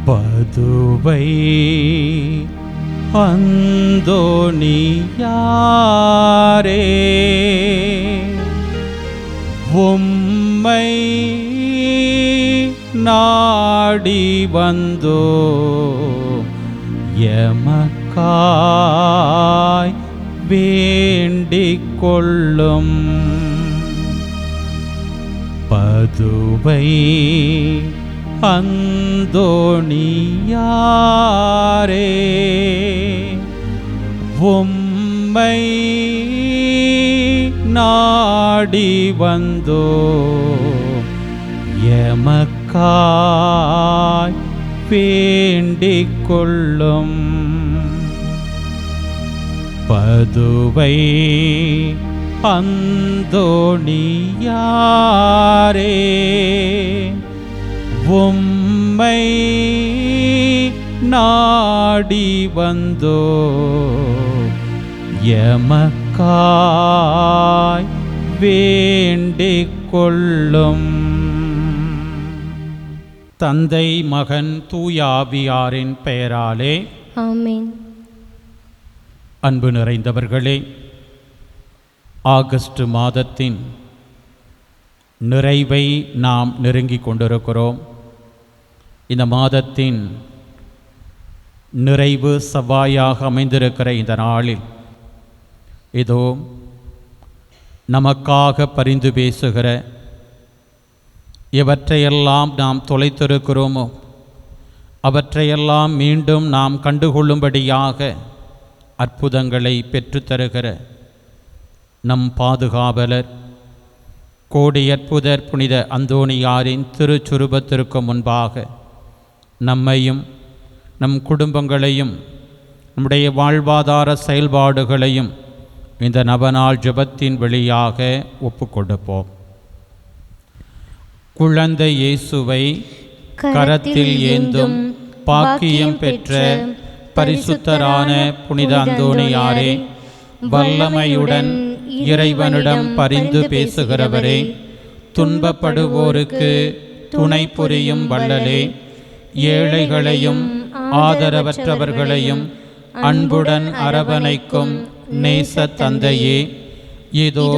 பதுவை அந்தோணியாரே, உம்மை நாடி வந்தோ எமக்காய் வேண்டிக் கொள்ளும். பதுவை அந்தோணியாரே, உம்மை நாடி வந்தோ எமக்காய் வேண்டிக் கொள்ளும். பதுவை அந்தோணியாரே, உம்மை நாடி வந்தோ எமக்காய் வேண்டிக் கொள்ளும். தந்தை, மகன், தூயாவியாரின் பெயராலே ஆமென். அன்பு நிறைந்தவர்களே, ஆகஸ்ட் மாதத்தின் நிறைவை நாம் நெருங்கிக் கொண்டிருக்கிறோம். இந்த மாதத்தின் நிறைவு செவ்வாயாக அமைந்திருக்கிற இந்த நாளில் இதோ நமக்காக பரிந்து பேசுகிற எவற்றையெல்லாம் நாம் தொலைத்திருக்கிறோமோ அவற்றையெல்லாம் மீண்டும் நாம் கண்டுகொள்ளும்படியாக அற்புதங்களை பெற்றுத்தருகிற நம் பாதுகாவலர் கோடி அற்புதர் புனித அந்தோணியாரின் திருச்சுரூபத்திற்கு முன்பாக நம்மையும் நம் குடும்பங்களையும் நம்முடைய வாழ்வாதார செயல்பாடுகளையும் இந்த நவநாள் ஜெபத்தின் வழியாக ஒப்புக்கொடுப்போம். குழந்தை இயேசுவை கரத்தில் ஏந்தும் பாக்கியம் பெற்ற பரிசுத்தரான புனித அந்தோணியாரே, வல்லமையுடன் இறைவனிடம் பரிந்து பேசுகிறவரே, துன்பப்படுவோருக்கு துணை புரியும் வள்ளலே, ஏழைகளையும் ஆதரவற்றவர்களையும் அன்புடன் அரவணைக்கும் நேச தந்தையே, இதோ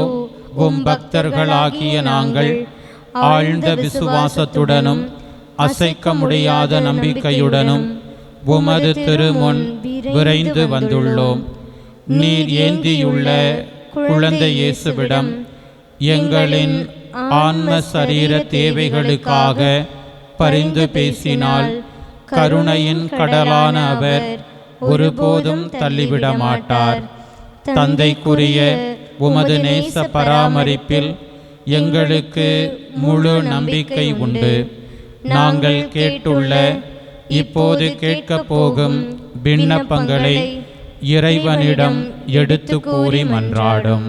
உம் பக்தர்களாகிய நாங்கள் ஆழ்ந்த விசுவாசத்துடனும் அசைக்க முடியாத நம்பிக்கையுடனும் உமது திருமுன் விரைந்து வந்துள்ளோம். நீர் ஏந்தியுள்ள குழந்தை இயேசுவிடம் எங்களின் ஆன்ம சரீர தேவைகளுக்காக பரிந்து பேசினால் கருணையின் கடலான அவர் ஒருபோதும் தள்ளிவிட மாட்டார். தந்தைக்குரிய உமது நேச பராமரிப்பில் எங்களுக்கு முழு நம்பிக்கை உண்டு. நாங்கள் கேட்டுள்ள இப்போது கேட்கப் போகும் விண்ணப்பங்களை இறைவனிடம் எடுத்து கூறி மன்றாடும்.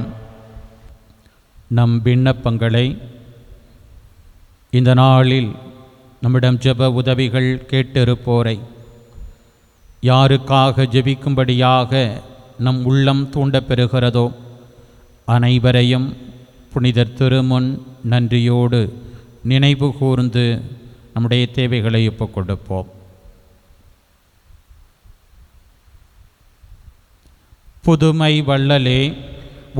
நம் விண்ணப்பங்களை இந்த நாளில் நம்மிடம் ஜெப உதவிகள் கேட்டிருப்போரை யாருக்காக ஜெபிக்கும்படியாக நம் உள்ளம் தூண்டப்பெறுகிறதோ அனைவரையும் புனிதர் திருமுன் நன்றியோடு நினைவு கூர்ந்து நம்முடைய தேவைகளை ஒப்புக் கொடுப்போம். புதுமை வள்ளலே,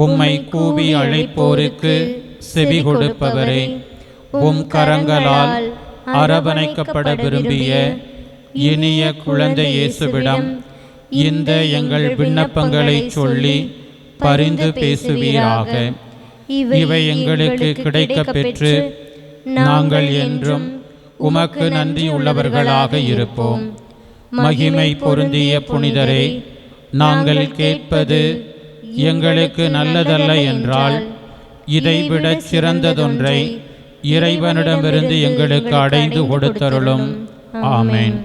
உம்மை கூவி அழைப்போருக்கு செவி கொடுப்பவரே, உம் கரங்களால் அரவணைக்கப்பட விரும்பிய இனிய குழந்தை இயேசுவிடம் இந்த எங்கள் விண்ணப்பங்களை சொல்லி பரிந்து பேசுவீராக. இவை எங்களுக்கு கிடைக்கப் பெற்று நாங்கள் என்றும் உமக்கு நன்றி உள்ளவர்களாக இருப்போம். மகிமை பொருந்திய புனிதரே, நாங்கள் கேட்பது எங்களுக்கு நல்லதல்ல என்றால் இதைவிடச் சிறந்ததொன்றை இறைவனிடமிருந்து எங்களுக்கு அடைந்து கொடுத்தருளும். ஆமென்.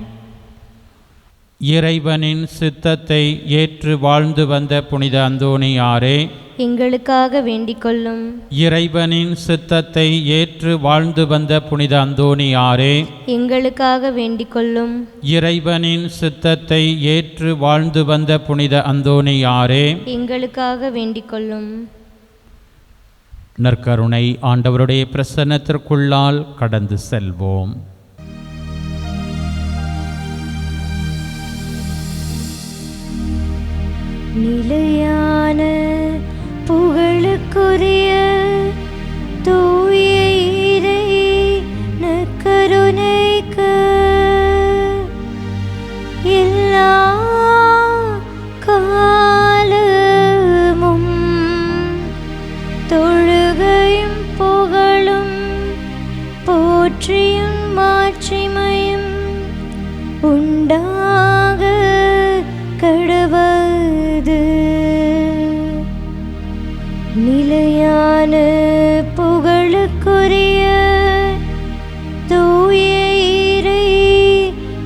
இறைவனின் சித்தத்தை ஏற்று வாழ்ந்து வந்த புனித அந்தோணியாரே, எங்களுக்காக வேண்டிக் கொள்ளும். இறைவனின் சித்தத்தை ஏற்று வாழ்ந்து வந்த புனித அந்தோணியாரே, எங்களுக்காக வேண்டிக் கொள்ளும். இறைவனின் சித்தத்தை ஏற்று வாழ்ந்து வந்த புனித அந்தோணியாரே, எங்களுக்காக வேண்டிக் கொள்ளும். நற்கருணை ஆண்டவருடைய பிரசன்னத்திற்குள்ளால் கடந்து செல்வோம். நிலையான புகழுக்குரிய தூய இறை நற்கருணைக்கு எல்லா காலமும் தொழுகையும் புகழும் போற்றியும் மாட்சிமையும் உண்டாக கடவது. நிலையான புகழுக்குரிய தூய இறை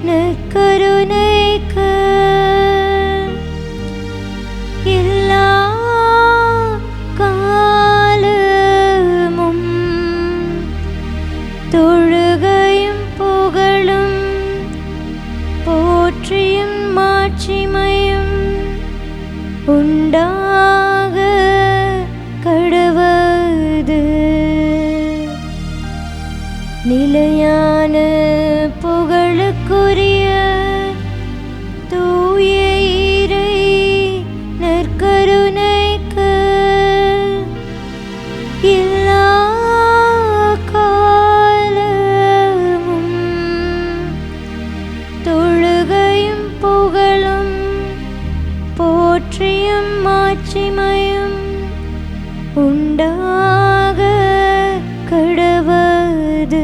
நற்கருணைக்கு எல்லா காலமும் தொழுகையும் புகழும் போற்றியும் மாட்சிமையும் உண்டாக கடவது. நிலையான புகழுக்குரிய தூய இறை நற்கருணைக்கு எல்லா காலமும் தொழுகையும் புகழும் போற்றியும் மாட்சிமையும் உண்டாக கடவது.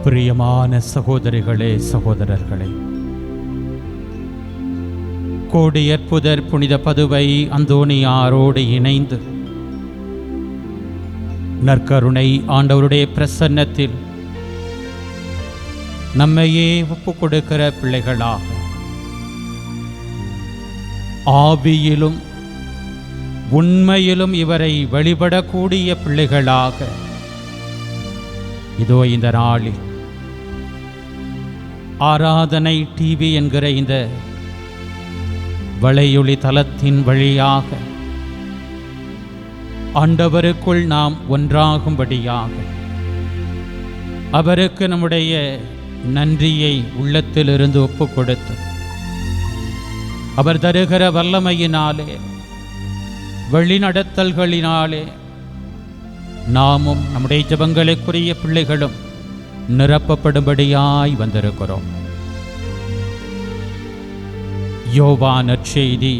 பிரியமான சகோதரிகளே, சகோதரர்களே, கோடியற்புதர் புனித பதுவை அந்தோணியாரோடு இணைந்து நற்கருணை ஆண்டவருடைய பிரசன்னத்தில் நம்மையே ஒப்புக் கொடுக்கிற பிள்ளைகளாக, ஆவியிலும் உண்மையிலும் இவரை வழிபடக்கூடிய பிள்ளைகளாக இதோ இந்த நாளில் ஆராதனை டிவி என்கிற இந்த வலையொலி தளத்தின் வழியாக ஆண்டவருக்குள் நாம் ஒன்றாகும்படியாக அவருக்கு நம்முடைய நன்றியை உள்ளத்திலிருந்து ஒப்புக் கொடுத்து அவர் தருகிற வல்லமையினாலே வழிநடத்தல்களினாலே நாமும் நம்முடைய ஜெபங்களுக்குரிய பிள்ளைகளும் நிரப்பப்படும்படியாய் வந்திருக்கிறோம். யோவான் நற்செய்தி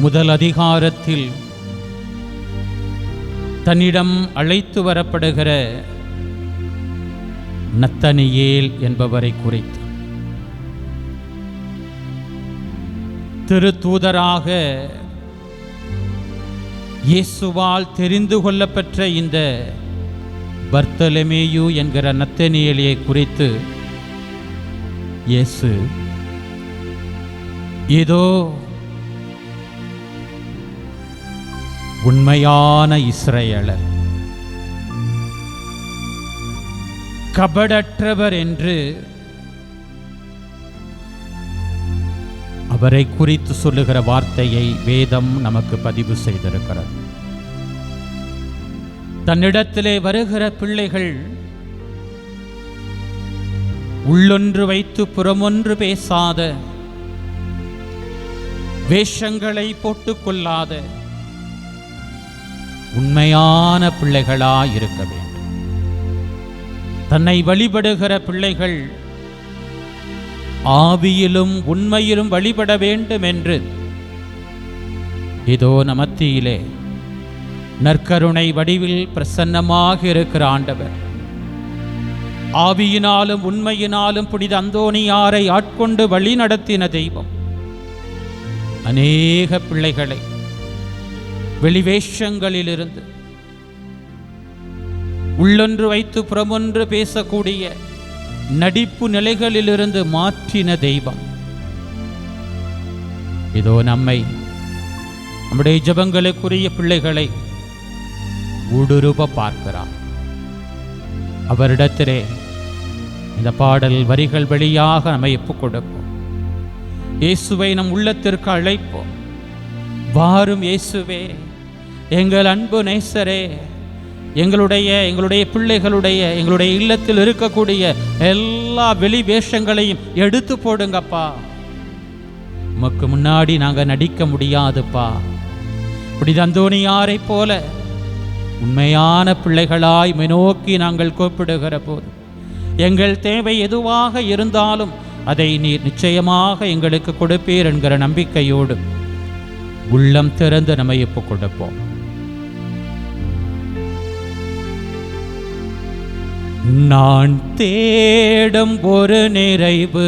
முதல் அதிகாரத்தில் தன்னிடம் அழைத்து வரப்படுகிற நத்தனியேல் என்பவரை குறித்து திருத்தூதராக இயேசுவால் தெரிந்து கொள்ளப்பெற்ற இந்த பர்த்தலமேயு என்கிற நத்தனியேலை குறித்து இயேசு இதோ உண்மையான இஸ்ரவேலர், கபடற்றவர் என்று அவரை குறித்து சொல்லுகிற வார்த்தையை வேதம் நமக்கு பதிவு செய்திருக்கிறது. தன்னிடத்திலே வருகிற பிள்ளைகள் உள்ளொன்று வைத்து புறமொன்று பேசாத, வேஷங்களை போட்டுக்கொள்ளாத உண்மையான பிள்ளைகளாய் இருக்க வேண்டும். தன்னை வழிபடுகிற பிள்ளைகள் ஆவியிலும் உண்மையிலும் வழிபட வேண்டும் என்று இதோ நமத்தியிலே நற்கருணை வடிவில் பிரசன்னமாக இருக்கிற ஆண்டவர் ஆவியினாலும் உண்மையினாலும் புனித அந்தோணியாரை ஆட்கொண்டு வழி நடத்தின தெய்வம் அநேக பிள்ளைகளை வெளிவேஷங்களிலிருந்து, உள்ளொன்று வைத்து புறமொன்று பேசக்கூடிய நடிப்பு நிலைகளிலிருந்து மாற்றின தெய்வம் இதோ நம்மை, நம்முடைய ஜெபங்களுக்குரிய பிள்ளைகளை ஊடுருவ பார்க்கிறார். அவரிடத்திலே இந்த பாடல் வரிகள் வழியாக நம்மை ஒப்புக் கொடுப்போம். இயேசுவை நம் உள்ளத்திற்கு அழைப்போம். வாரும் இயேசுவே, எங்கள் அன்பு நேசரே, எங்களுடைய பிள்ளைகளுடைய எங்களுடைய இல்லத்தில் இருக்கக்கூடிய எல்லா வெளி வேஷங்களையும் எடுத்து போடுங்கப்பா. உமக்கு முன்னாடி நாங்கள் நடிக்க முடியாதுப்பா. புனித அந்தோனியாரை போல உண்மையான பிள்ளைகளாய் நோக்கி நாங்கள் கூப்பிடுகிற போது எங்கள் தேவை எதுவாக இருந்தாலும் அதை நீர் நிச்சயமாக எங்களுக்கு கொடுப்பீர் என்கிற நம்பிக்கையோடு உள்ளம் திறந்து நம்மை ஒப்புக் கொடுப்போம். நான் தேடும் ஒரு நிறைவு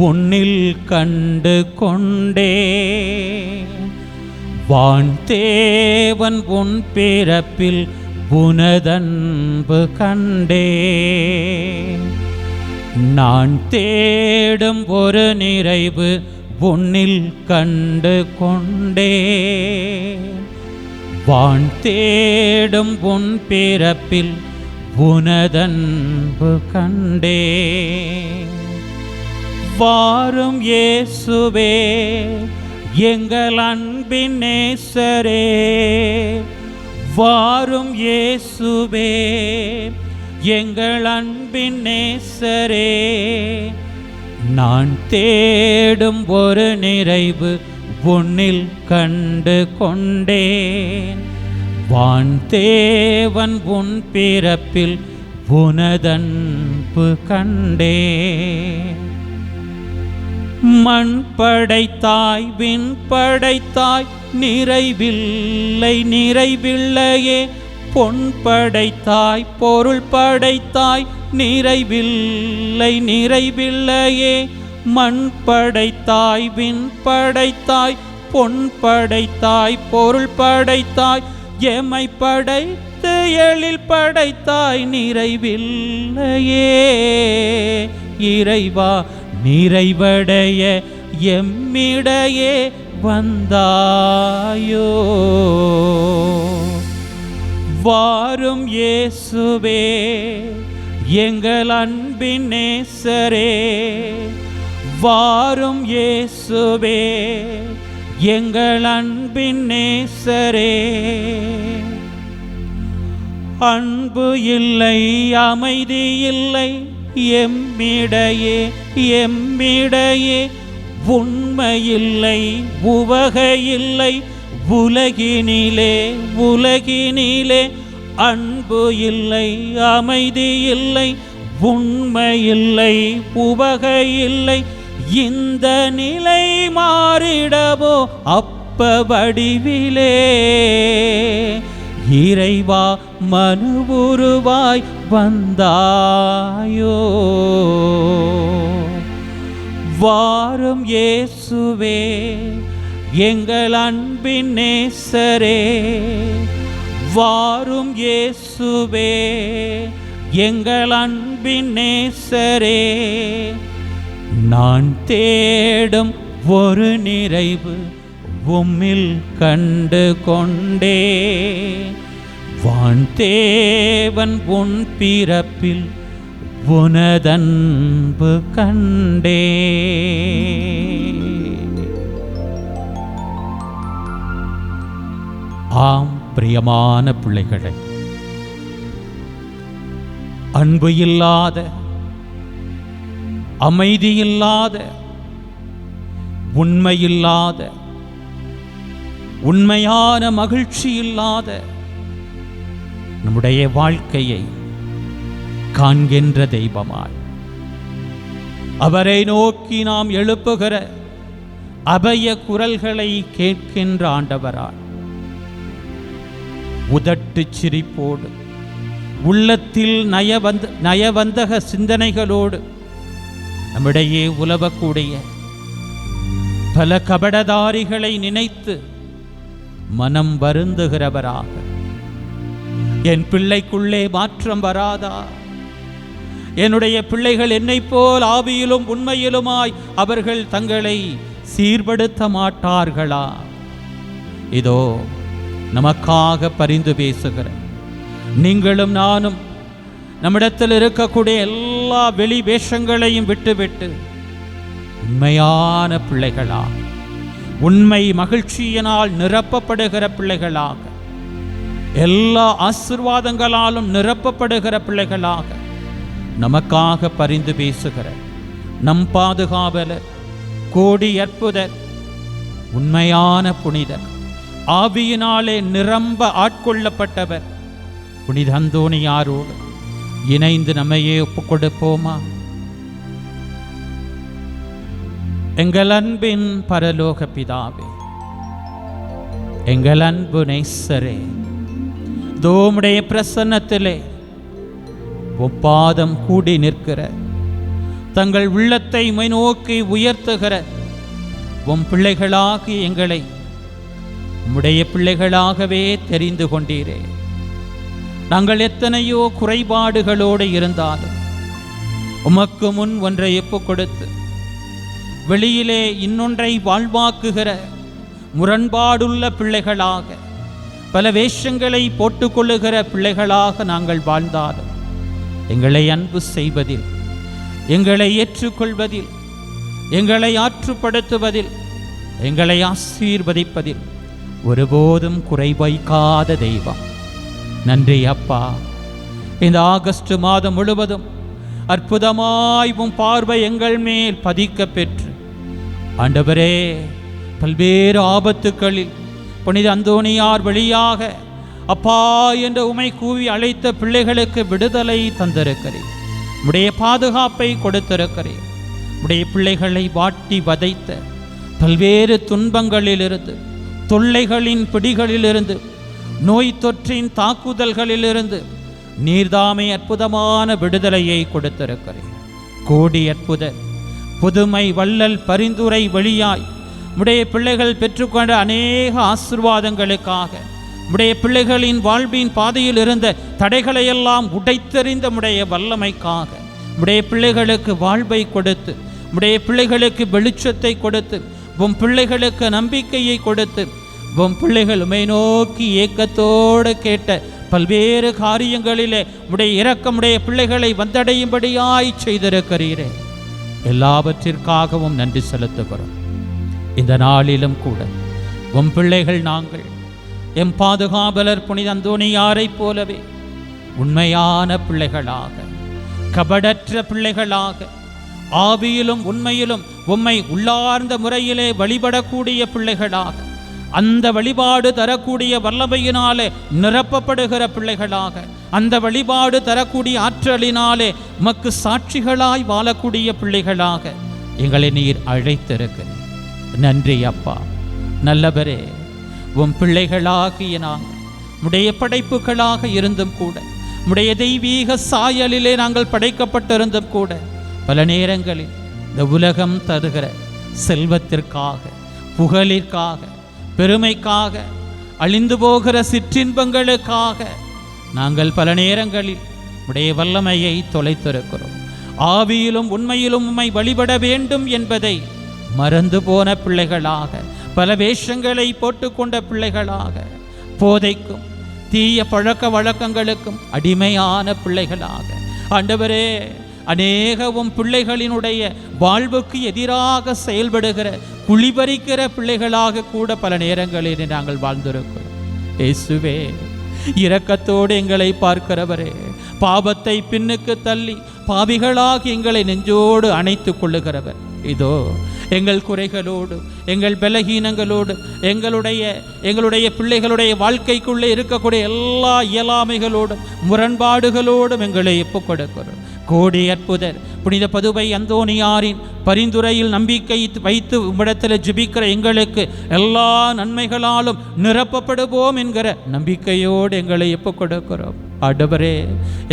உன்னில் கண்டு கொண்டே, வான் தேவன் உன் பிறப்பில் உனதன்பு கண்டே. நான் தேடும் ஒரு நிறைவு உன்னில் கண்டு கொண்டே, வான் தேடும் உன் பிறப்பில் உனதன்பு கண்டே. வாரும் இயேசுவே எங்கள் அன்பின் நேசரே, வாரும் இயேசுவே எங்கள் அன்பின் நேசரே. நான் தேடும் ஒரு நிறைவு உன்னில் கண்டு கொண்டேன், வான் தேவன் உன் பிறப்பில் உனதன்பு கண்டே. மண் படைத்தாய் விண் படைத்தாய் நிறைவில்லை நிறைவில்லையே, பொன் படைத்தாய் பொருள் படைத்தாய் நிறைவில்லை நிறைவில்லையே. மண் படைத்தாய் விண் படைத்தாய் பொன் படைத்தாய் பொருள் படைத்தாய், எமை படைத்து எழில் படைத்தாய் நிறைவில்லையே. இறைவா நிறைவடைய எம்மிடையே வந்தாயோ. வாரும் இயேசுவே எங்கள் அன்பின் நேசரே, வாரும் இயேசுவே எங்கள் அன்பின் நேசரே. அன்பு இல்லை அமைதி இல்லை எம்மிடையே எம்மிடையே, உண்மையில்லை உவகையில்லை உலகினிலே உலகினிலே. அன்பு இல்லை அமைதி இல்லை உண்மையில்லை உவகையில்லை, இந்த நிலை மாறிடவோ அப்ப வடிவிலே. இறைவா மனுவுருவாய் வந்தாயோ. வாரும் இயேசுவே எங்கள் அன்பின் நேசரே, வாரும் இயேசுவே எங்கள் அன்பின் நேசரே. நான் தேடும் ஒரு நிறைவு உம்மில் கண்டு கொண்டே, வான் தேவன் உன் பிறப்பில் உனதன்பு கண்டே. ஆம் பிரியமான பிள்ளைகளே, அன்பு இல்லாத அமைதியில்லாத உண்மையில்லாத உண்மையான மகிழ்ச்சி இல்லாத நம்முடைய வாழ்க்கையை காண்கின்ற தெய்வமாய் அவரை நோக்கி நாம் எழுப்புகிற அபய குரல்களை கேட்கின்ற ஆண்டவராய் உதட்டு சிரிப்போடு உள்ளத்தில் நயவந்தக சிந்தனைகளோடு நம்மிடையே உலவக்கூடிய பல கபடதாரிகளை நினைத்து மனம் வருந்துகிறவராக, என் பிள்ளைக்குள்ளே மாற்றம் வராதா, என்னுடைய பிள்ளைகள் என்னை போல் ஆவியிலும் உண்மையிலுமாய் அவர்கள் தங்களை சீர்படுத்த மாட்டார்களா? இதோ நமக்காக பரிந்து பேசுகிற நீங்களும் நானும் நம்மிடத்தில் இருக்கக்கூடிய எல்லா வெளி வேஷங்களையும் விட்டுவிட்டு உண்மையான பிள்ளைகளாக, உண்மை மகிழ்ச்சியினால் நிரப்பப்படுகிற பிள்ளைகளாக எல்லா ஆசீர்வாதங்களாலும் நிரப்பப்படுகிற பிள்ளைகளாக நமக்காக பரிந்து பேசுகிற நம் பாதுகாவலர், கோடி அற்புதர், உண்மையான புனிதர், ஆவியினாலே நிரம்ப ஆட்கொள்ளப்பட்டவர் புனித அந்தோணியாரோடு இணைந்து நம்மையே ஒப்புக் கொடுப்போமா? எங்கள் அன்பின் பரலோக பிதாவே, எங்கள் அன்பு நேசரே, தோமுடைய பிரசன்னத்திலே ஒப்பாதம் கூடி நிற்கிற, தங்கள் உள்ளத்தை நோக்கி உயர்த்துகிற உம் பிள்ளைகளாகி எங்களை உம்முடைய பிள்ளைகளாகவே தெரிந்து கொண்டீரே. நாங்கள் எத்தனையோ குறைபாடுகளோடு இருந்தாலும் உமக்கு முன் ஒன்றை ஒப்புக் கொடுத்து வெளியிலே இன்னொன்றை வாழ்வாக்குகிற முரண்பாடுள்ள பிள்ளைகளாக, பல வேஷங்களை போட்டுக்கொள்ளுகிற பிள்ளைகளாக நாங்கள் வாழ்ந்தாலும் எங்களை அன்பு செய்வதில், எங்களை ஏற்றுக்கொள்வதில், எங்களை ஆற்றுப்படுத்துவதில், எங்களை ஆசீர்வதிப்பதில் ஒருபோதும் குறை வைக்காத தெய்வம். நன்றி அப்பா. இந்த ஆகஸ்ட் மாதம் முழுவதும் அற்புதமாயும் பார்வை எங்கள் மேல் பதிக்க பெற்று ஆண்டவரே, பல்வேறு ஆபத்துக்களில் புனித அந்தோணியார் வழியாக அப்பா என்ற உமை கூவி அழைத்த பிள்ளைகளுக்கு விடுதலை தந்திருக்கிறேன். உடைய பாதுகாப்பை கொடுத்திருக்கிறேன். உடைய பிள்ளைகளை வாட்டி வதைத்த பல்வேறு துன்பங்களிலிருந்து, தொல்லைகளின் பிடிகளிலிருந்து, நோய் தொற்றின் தாக்குதல்களிலிருந்து நீர்தாமே அற்புதமான விடுதலையை கொடுத்திருக்கிறேன். கோடி அற்புதர், புதுமை, வள்ளல், பரிந்துரை வழியாய் உடைய பிள்ளைகள் பெற்றுக்கொண்ட அநேக ஆசீர்வாதங்களுக்காக, உடைய பிள்ளைகளின் வாழ்வின் பாதையில் இருந்த தடைகளையெல்லாம் உடைத்தெறிந்த உடைய வல்லமைக்காக, உடைய பிள்ளைகளுக்கு வாழ்வை கொடுத்து, உடைய பிள்ளைகளுக்கு வெளிச்சத்தை கொடுத்து, உம் பிள்ளைகளுக்கு நம்பிக்கையை கொடுத்து, உம் பிள்ளைகள் உம்மை நோக்கி ஏக்கத்தோடு கேட்ட பல்வேறு காரியங்களிலே உடைய இரக்கமுடைய பிள்ளைகளை வந்தடையும்படியாய் செய்திருக்கிறீரே. எல்லாவற்றிற்காகவும் நன்றி செலுத்துகிறோம். இந்த நாளிலும் கூட உம் பிள்ளைகள் நாங்கள் எம் பாதுகாவலர் புனித அந்தோணியாரைப் போலவே உண்மையான பிள்ளைகளாக, கபடற்ற பிள்ளைகளாக, ஆவியிலும் உண்மையிலும் உம்மை உள்ளார்ந்த முறையிலே வழிபடக்கூடிய பிள்ளைகளாக, அந்த வழிபாடு தரக்கூடிய வல்லமையினாலே நிரப்பப்படுகிற பிள்ளைகளாக, அந்த வழிபாடு தரக்கூடிய ஆற்றலினாலே உமக்கு சாட்சிகளாய் வாழக்கூடிய பிள்ளைகளாக எங்களை நீர் அழைத்திருக்கிறீர். நன்றி அப்பா. நல்லவரே, உம் பிள்ளைகளாகிய நாங்கள் உடைய படைப்புகளாக இருந்தும் கூட, உடைய தெய்வீக சாயலிலே நாங்கள் படைக்கப்பட்டிருந்தும் கூட, பல நேரங்களில் இந்த உலகம் தருகிற செல்வத்திற்காக, புகழிற்காக, பெருமைக்காக, அழிந்து போகிற சிற்றின்பங்களுக்காக நாங்கள் பல நேரங்களில் உடைய வல்லமையை தொலைத்திருக்கிறோம். ஆவியிலும் உண்மையிலும் உம்மை வழிபட வேண்டும் என்பதை மறந்து போன பிள்ளைகளாக, பல வேஷங்களை போட்டுக்கொண்ட பிள்ளைகளாக, போதைக்கும் தீய பழக்க வழக்கங்களுக்கும் அடிமையான பிள்ளைகளாக, ஆண்டவரே, அநேகவும் பிள்ளைகளினுடைய வாழ்வுக்கு எதிராக செயல்படுகிற, குழிபறிக்கிற பிள்ளைகளாக கூட பல நேரங்களில் நாங்கள் வாழ்ந்திருக்கிறோம். இயேசுவே, இரக்கத்தோடு எங்களை பார்க்கிறவரே, பாவத்தை பின்னுக்கு தள்ளி பாவிகளாக எங்களை நெஞ்சோடு அணைத்து கொள்ளுகிறவர், இதோ எங்கள் குறைகளோடு, எங்கள் பலகீனங்களோடு, எங்களுடைய பிள்ளைகளுடைய வாழ்க்கைக்குள்ளே இருக்கக்கூடிய எல்லா இயலாமைகளோடும் முரண்பாடுகளோடும் எங்களை ஒப்புக் கொடுக்கிறோம். கோடி அற்புதர் புனித பதுவை அந்தோணியாரின் பரிந்துரையில் நம்பிக்கை வைத்து உம்மிடத்தில் ஜெபிக்கிற எங்களுக்கு எல்லா நன்மைகளாலும் நிரப்பப்படுவோம் என்கிற நம்பிக்கையோடு எங்களை ஒப்புக் கொடுக்கிறோம். ஆண்டவரே,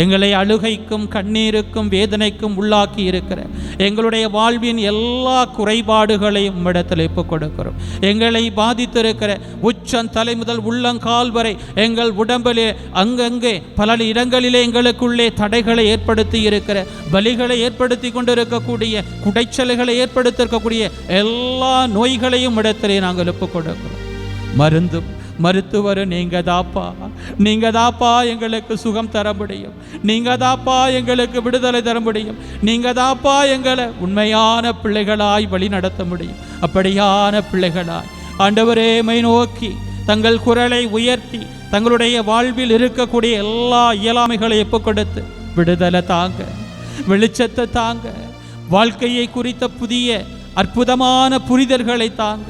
எங்களை அழுகைக்கும் கண்ணீருக்கும் வேதனைக்கும் உள்ளாக்கி இருக்கிற எங்களுடைய வாழ்வின் எல்லா குறைபாடுகளையும் உம்மிடத்தில் ஒப்புக் கொடுக்கிறோம். எங்களை பாதித்திருக்கிற உச்சம் தலை முதல் உள்ளங்கால் வரை எங்கள் உடம்பிலே அங்கங்கே பல இடங்களிலே எங்களுக்குள்ளே தடைகளை ஏற்படுத்தி இருக்கிற, வலிகளை ஏற்படுத்தி கொண்டிருக்கக்கூடிய, குடைச்சல்களை ஏற்படுத்தியிருக்கக்கூடிய எல்லா நோய்களையும் இடத்திலே நாங்கள் ஒப்புக் கொடுக்கிறோம். மருத்துவர் நீங்க தாப்பா எங்களுக்கு சுகம் தர முடியும். நீங்க தாப்பா எங்களுக்கு விடுதலை தர முடியும். நீங்க தாப்பா எங்களை உண்மையான பிள்ளைகளாய் வழி நடத்த முடியும். அப்படியான பிள்ளைகளாய் ஆண்டவரே மை நோக்கி தங்கள் குரலை உயர்த்தி தங்களுடைய வாழ்வில் இருக்கக்கூடிய எல்லா இயலாமைகளை ஒப்புக்கொடுத்து விடுதலை தாங்க, வெளிச்சத்தை தாங்க, வாழ்க்கையை குறித்த புதிய அற்புதமான புரிதல்களை தாங்க,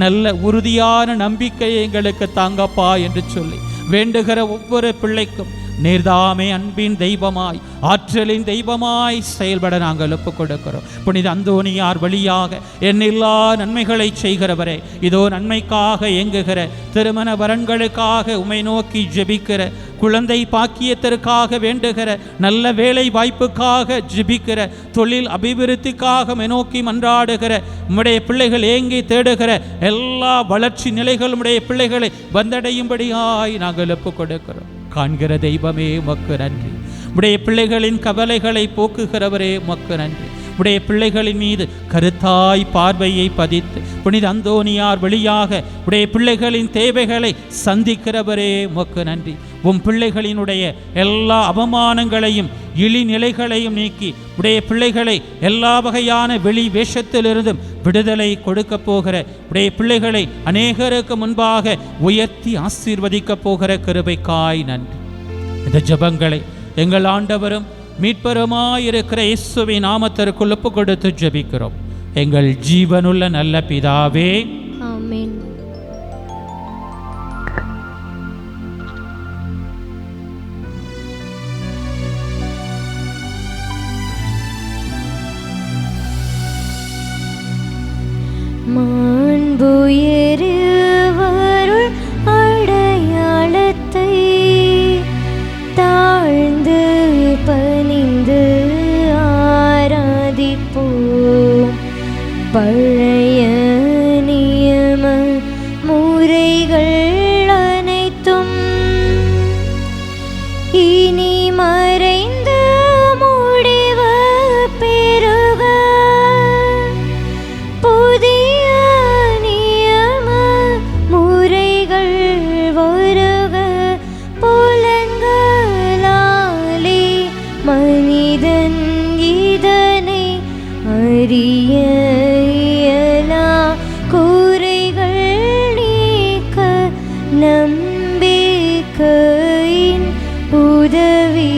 நல்ல உறுதியான நம்பிக்கையை எங்களுக்கு தாங்கப்பா என்று சொல்லி வேண்டுகிற ஒவ்வொரு பிள்ளைக்கும் நீர்தாமே அன்பின் தெய்வமாய் ஆற்றலின் தெய்வமாய் செயல்பட நாங்கள் ஒப்புக் கொடுக்கிறோம். புனித அந்தோனியார் வழியாக எண்ணில்லா நன்மைகளை செய்கிறவரே, இதோ நன்மைக்காக இயங்குகிற திருமண வரன்களுக்காக உமை நோக்கி ஜெபிக்கிற, குழந்தை பாக்கியத்திற்காக வேண்டுகிற, நல்ல வேலை வாய்ப்புக்காக ஜெபிக்கிற, தொழில் அபிவிருத்திக்காக நோக்கி மன்றாடுகிற உம்முடைய பிள்ளைகள் ஏங்கி தேடுகிற எல்லா வளர்ச்சி நிலைகள் உம்முடைய பிள்ளைகளை வந்தடையும்படியாய் நாங்கள் ஒப்புக் கொடுக்கிறோம். காண்கிற தெய்வமே உமக்கு நன்றி. உடைய பிள்ளைகளின் கவலைகளை போக்குகிறவரே உமக்கு நன்றி. உடைய பிள்ளைகளின் மீது கருத்தாய் பார்வையை பதித்து புனித அந்தோனியார் வழியாக உடைய பிள்ளைகளின் தேவைகளை சந்திக்கிறவரே உமக்கு நன்றி. உம் பிள்ளைகளினுடைய எல்லா அவமானங்களையும் இழிநிலைகளையும் நீக்கி உடைய பிள்ளைகளை எல்லா வகையான வெளி வேஷத்திலிருந்தும் விடுதலை கொடுக்க போகிற உடைய பிள்ளைகளை அநேகருக்கு முன்பாக உயர்த்தி ஆசீர்வதிக்க போகிற கிருபைக்காய் நன்றி. இந்த ஜெபங்களை எங்கள் ஆண்டவரும் மீட்பருமாயிருக்கிற இயேசுவின் நாமத்திற்குள் ஒப்புக் கொடுத்து ஜெபிக்கிறோம். எங்கள் ஜீவனுள்ள நல்ல பிதாவே, ஆமென். மாண்புயருவருள் அடையாளத்தை தாழ்ந்து பணிந்து ஆராதிப்போம். பழைய நியம முறைகள் அனைத்தும் இனி மறைந்து முடிவு பெறுக. புதிய நியம முறைகள் வருக. புலன்களாலே மனிதன் இதனை அறிய இயலா. குறைகள் நீக்க நம்பிக்கையின் உதவி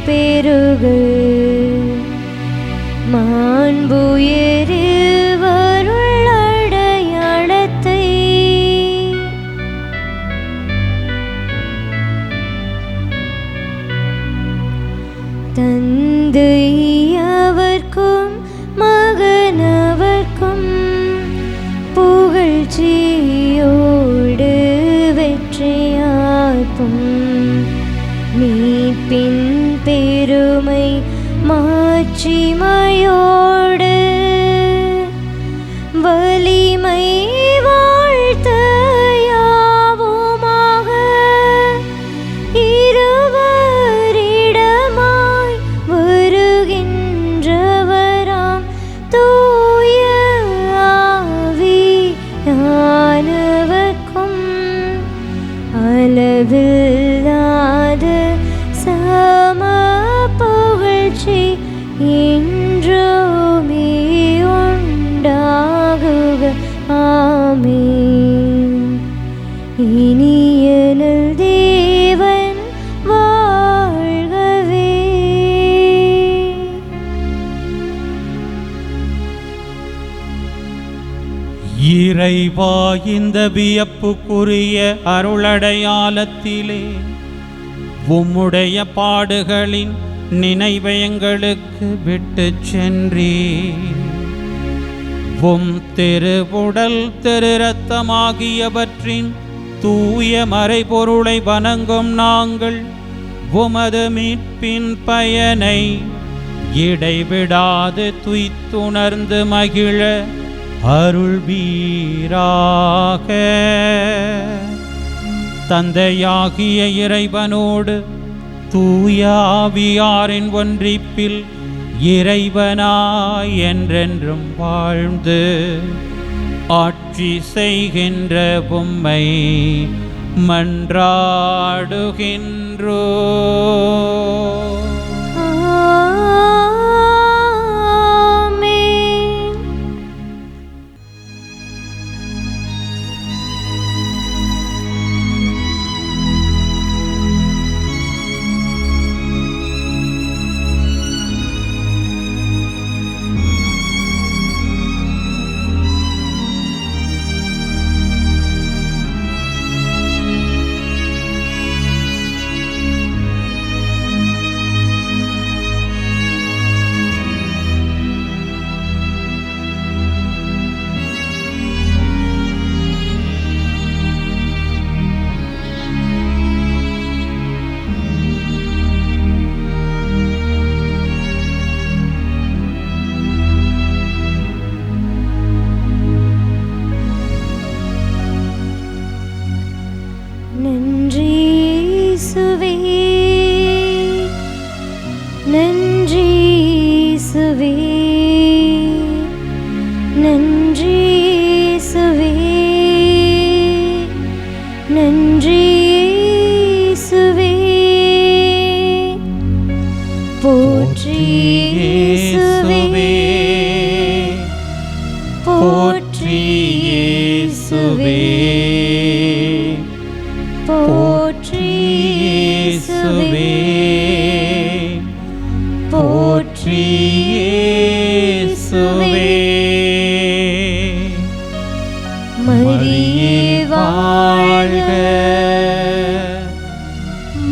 பெறுக. மாண்புயருவருள் அடையாளத்தை தந்தை அவர்க்கும் மகனவர்க்கும் புகழ்ச்சியோடு வெற்றியாய்ப்பும் மீட்பின் பெருமை மாட்சிமையோடு வலிமை வாழ்த்த யாவுமாக. இருவரிடமாய் வருகின்றவராம் தூய ஆவியானவர்க்கும் அளவில்லாத சம புகழ்ச்சி என்றுமே உண்டாகுக. ஆமென். இனியனல் தேவன் வாழ்கவே. இறைவா, இந்த வியப்புக்குரிய அருளடையாளத்திலே உம்முடைய பாடுகளின் நினைவை எங்களுக்கு விட்டு சென்றீ. உம் திருவுடல் திரு இரத்தமாகியவற்றின் தூய மறைபொருளை வணங்கும் நாங்கள் உமது மீட்பின் பயனை இடைவிடாது துய்த்துணர்ந்து மகிழ அருள்வீராக. தந்தையாகிய இறைவனோடு தூய ஆவியாரின் ஒன்றிப்பில் இறைவனாய் என்றென்றும் வாழ்ந்து ஆட்சி செய்கின்ற உம்மை மன்றாடுகின்றோ. இயேசுவே போற்றி இயேசுவே போற்றி இயேசுவே மரியே வாழ்க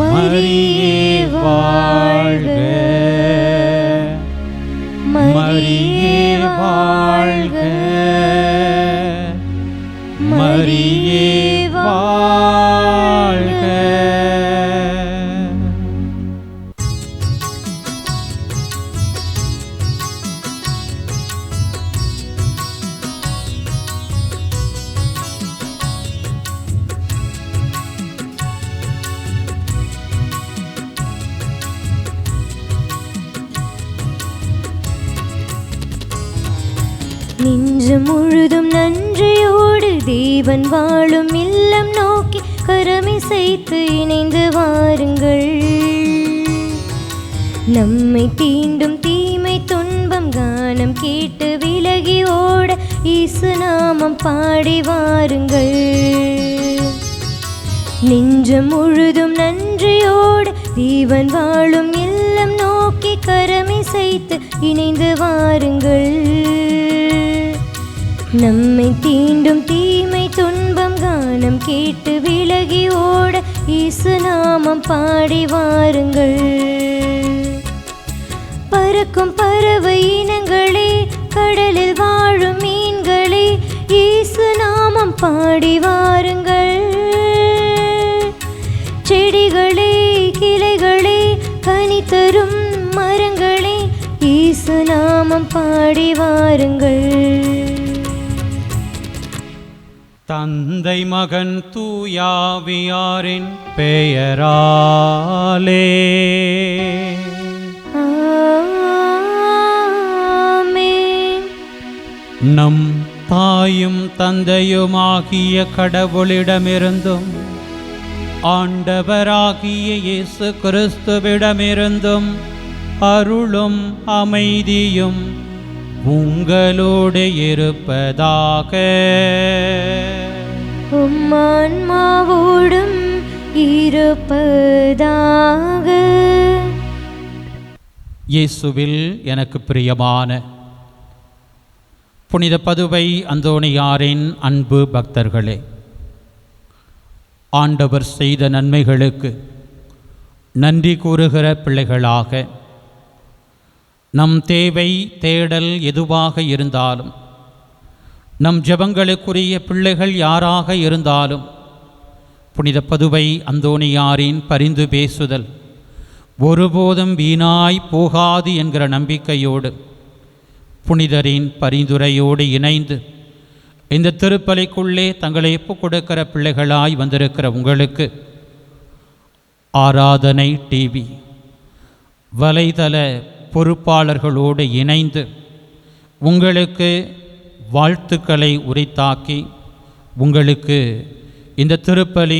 மரியே வாழ்க மரியே வாழ்க மரியே வாழ்க. நெஞ்சு முழுதும் நன்றியோடு தேவன் வாழும் இல்லம் நோக்கி கரமிசைத்து இணைந்து வாருங்கள். நம்மை தீண்டும் தீமை துன்பம் கானம் கேட்டு விலகி ஓட இயேசு நாமம் பாடி வாருங்கள். நெஞ்சம் முழுதும் நன்றியோடு தேவன் வாழும் இல்லம் நோக்கி கரமிசைத்து இணைந்து வாருங்கள். நம்மை தீண்டும் தீமை துன்பம் கானம் கேட்டு விலகி ஓட இயேசு நாமம் பாடி வாருங்கள். பறக்கும் பறவை இனங்களே, கடலில் வாழும் மீன்களே, இயேசு நாமம் பாடி வாருங்கள். செடிகளே, கிளைகளே, கனி தரும் மரங்களே, இயேசு நாமம் பாடி வாருங்கள். தந்தை மகன் தூயாவியாரின் பெயராலே ஆமென். நம் தாயும் தந்தையுமாகிய கடவுளிடமிருந்தும் ஆண்டவராகிய இயேசு கிறிஸ்துவிடமிருந்தும் அருளும் அமைதியும் உங்களோடு இருப்பதாக. உம்மான்மாவோடும் இருப்பதாக. இயேசுவில் எனக்கு பிரியமான புனித பதுவை அந்தோணியாரின் அன்பு பக்தர்களே, ஆண்டவர் செய்த நன்மைகளுக்கு நன்றி கூறுகிற பிள்ளைகளாக நம் தேவை தேடல் எதுவாக இருந்தாலும், நம் ஜெபங்களுக்குரிய பிள்ளைகள் யாராக இருந்தாலும், புனித பதுவை அந்தோணியாரின் பரிந்து பேசுதல் ஒருபோதும் வீணாய் போகாது என்கிற நம்பிக்கையோடு புனிதரின் பரிந்துரையோடு இணைந்து இந்த திருப்பலிக்குள்ளே தங்களை ஒப்புக் கொடுக்கிற பிள்ளைகளாய் வந்திருக்கிற உங்களுக்கு ஆராதனை டிவி வலைதள பொறுப்பாளர்களோடு இணைந்து உங்களுக்கு வாழ்த்துக்களை உரித்தாக்கி உங்களுக்கு இந்த திருப்பலி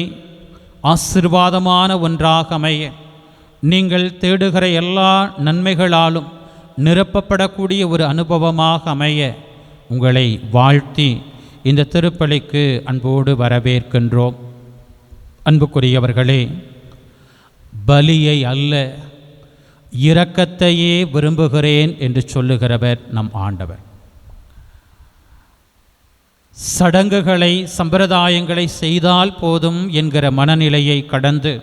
ஆசீர்வாதமான ஒன்றாக அமைய, நீங்கள் தேடுகிற எல்லா நன்மைகளாலும் நிரப்பப்படக்கூடிய ஒரு அனுபவமாக அமைய உங்களை வாழ்த்தி இந்த திருப்பலிக்கு அன்போடு வரவேற்கின்றோம். அன்புக்குரியவர்களே, பலியை அல்ல இரக்கத்தையே விரும்புகிறேன் என்று சொல்லுகிறவர் நம் ஆண்டவர். சடங்குகளை சம்பிரதாயங்களை செய்தால் போதும் என்கிற மனநிலையை கடந்து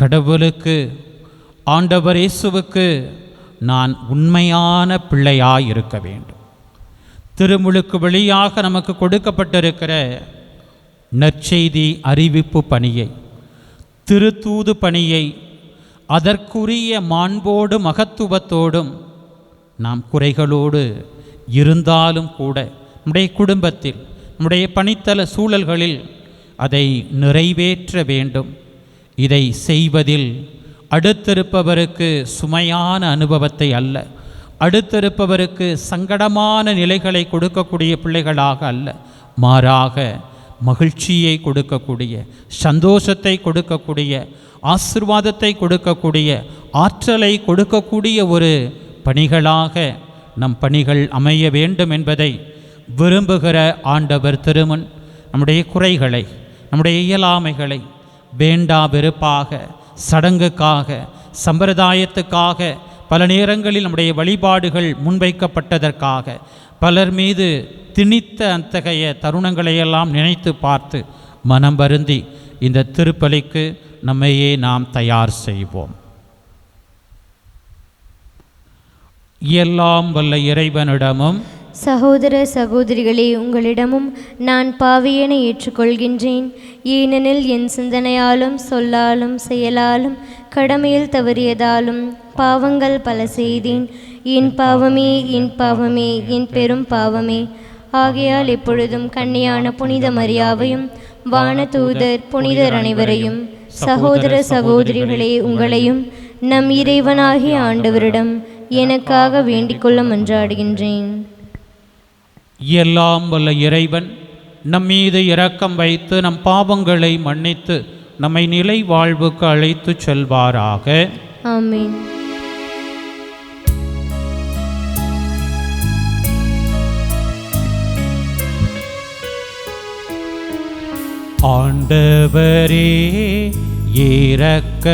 கடவுளுக்கு, ஆண்டவர் இயேசுவுக்கு நான் உண்மையான பிள்ளையாய் இருக்க வேண்டும். திருமுழுக்கு வழியாக நமக்கு கொடுக்கப்பட்டிருக்கிற நற்செய்தி அறிவிப்பு பணியை, திருத்தூது பணியை அதற்குரிய மாண்போடு மகத்துவத்தோடும் நாம் குறைகளோடு இருந்தாலும் கூட நம்முடைய குடும்பத்தில், நம்முடைய பணித்தல சூழல்களில் அதை நிறைவேற்ற வேண்டும். இதை செய்வதில் அடுத்திருப்பவருக்கு சுமையான அனுபவத்தை அல்ல, அடுத்திருப்பவருக்கு சங்கடமான நிலைகளை கொடுக்கக்கூடிய பிள்ளைகளாக அல்ல, மாறாக மகிழ்ச்சியை கொடுக்கக்கூடிய, சந்தோஷத்தை கொடுக்கக்கூடிய, ஆசீர்வாதத்தை கொடுக்கக்கூடிய, ஆற்றலை கொடுக்கக்கூடிய ஒரு பணிகளாக நம் பணிகள் அமைய வேண்டும் என்பதை விரும்புகிற ஆண்டவர் திருமுன் நம்முடைய குறைகளை, நம்முடைய இயலாமைகளை வேண்டா வெறுப்பாக, சடங்குக்காக, சம்பிரதாயத்துக்காக, பல நேரங்களில் நம்முடைய வழிபாடுகள் முன்வைக்கப்பட்டதற்காக பலர் மீது திணித்த அத்தகைய தருணங்களையெல்லாம் நினைத்து பார்த்து மனம் வருந்தி இந்த திருப்பலிக்கு நம்மையே நாம் தயார் செய்வோம். எல்லாம் வல்ல இறைவனிடமும் சகோதர சகோதரிகளே, உங்களிடமும் நான் பாவியென ஏற்றுக்கொள்கின்றேன். ஏனெனில் என் சிந்தனையாலும் சொல்லாலும் செயலாலும் கடமையில் தவறியதாலும் பாவங்கள் பல செய்தேன். என் பாவமே, என் பாவமே, என் பெரும் பாவமே. ஆகையால் எப்பொழுதும் கன்னியான புனித மரியாவையும் வானதூதர் புனிதர் அனைவரையும், சகோதர சகோதரிகளே உங்களையும் நம் இறைவனாகிய ஆண்டவரிடம் எனக்காக வேண்டிக்கொள்ள மன்றாடுகின்றேன். எல்லாம் வல்ல இறைவன் நம்மீது இரக்கம் வைத்து நம் பாவங்களை மன்னித்து நம்மை நிலை வாழ்வுக்கு அழைத்து செல்வாராக. ஆமென். ஆண்டவரே இரக்கமாயிரும்.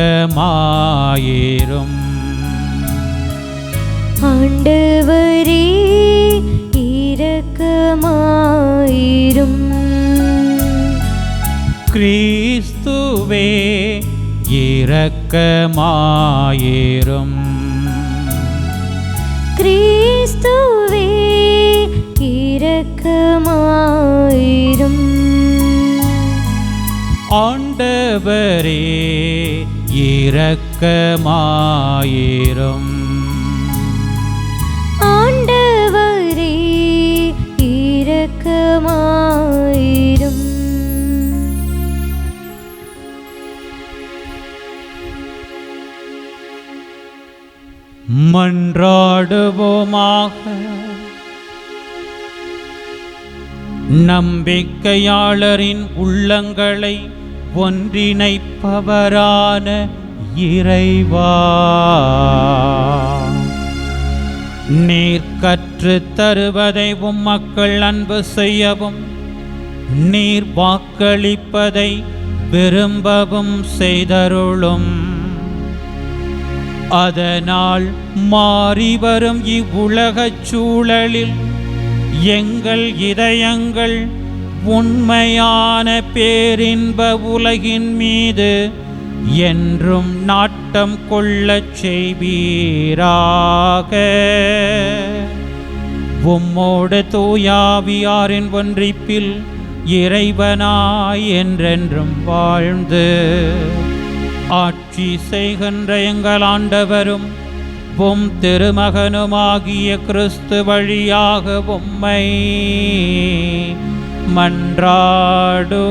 ஆண்டவரே இரக்கமாயிரும். கிறிஸ்துவே இரக்கமாயிரும். கிறிஸ்துவே இரக்கமாயிரும். ஆண்டவரே இரக்கமாயிரும். ஆண்டவரே இரக்கமாயிரும். மன்றாடுவோமாக. நம்பிக்கையாளரின் உள்ளங்களை ஒன்றிணைப்பவரான இறைவா, நீர் கற்றுத் தருவதை மக்கள் அன்பு செய்யவும், நீர் வாக்களிப்பதை விரும்பவும் செய்தருளும். அதனால் மாறிவரும் இவ்வுலகச் சூழலில் எங்கள் இதயங்கள் உண்மையான பேரின்ப உலகின் மீது என்றும் நாட்டம் கொள்ளச் செய்வீராக. உம்மோடு தூயாவியாரின் ஒன்றிப்பில் இறைவனாய் என்றென்றும் வாழ்ந்து ஆட்சி செய்கின்ற எங்கள் ஆண்டவரும் உம் திருமகனுமாகிய கிறிஸ்து வழியாக உம்மை மன்றாடுகின்றோ.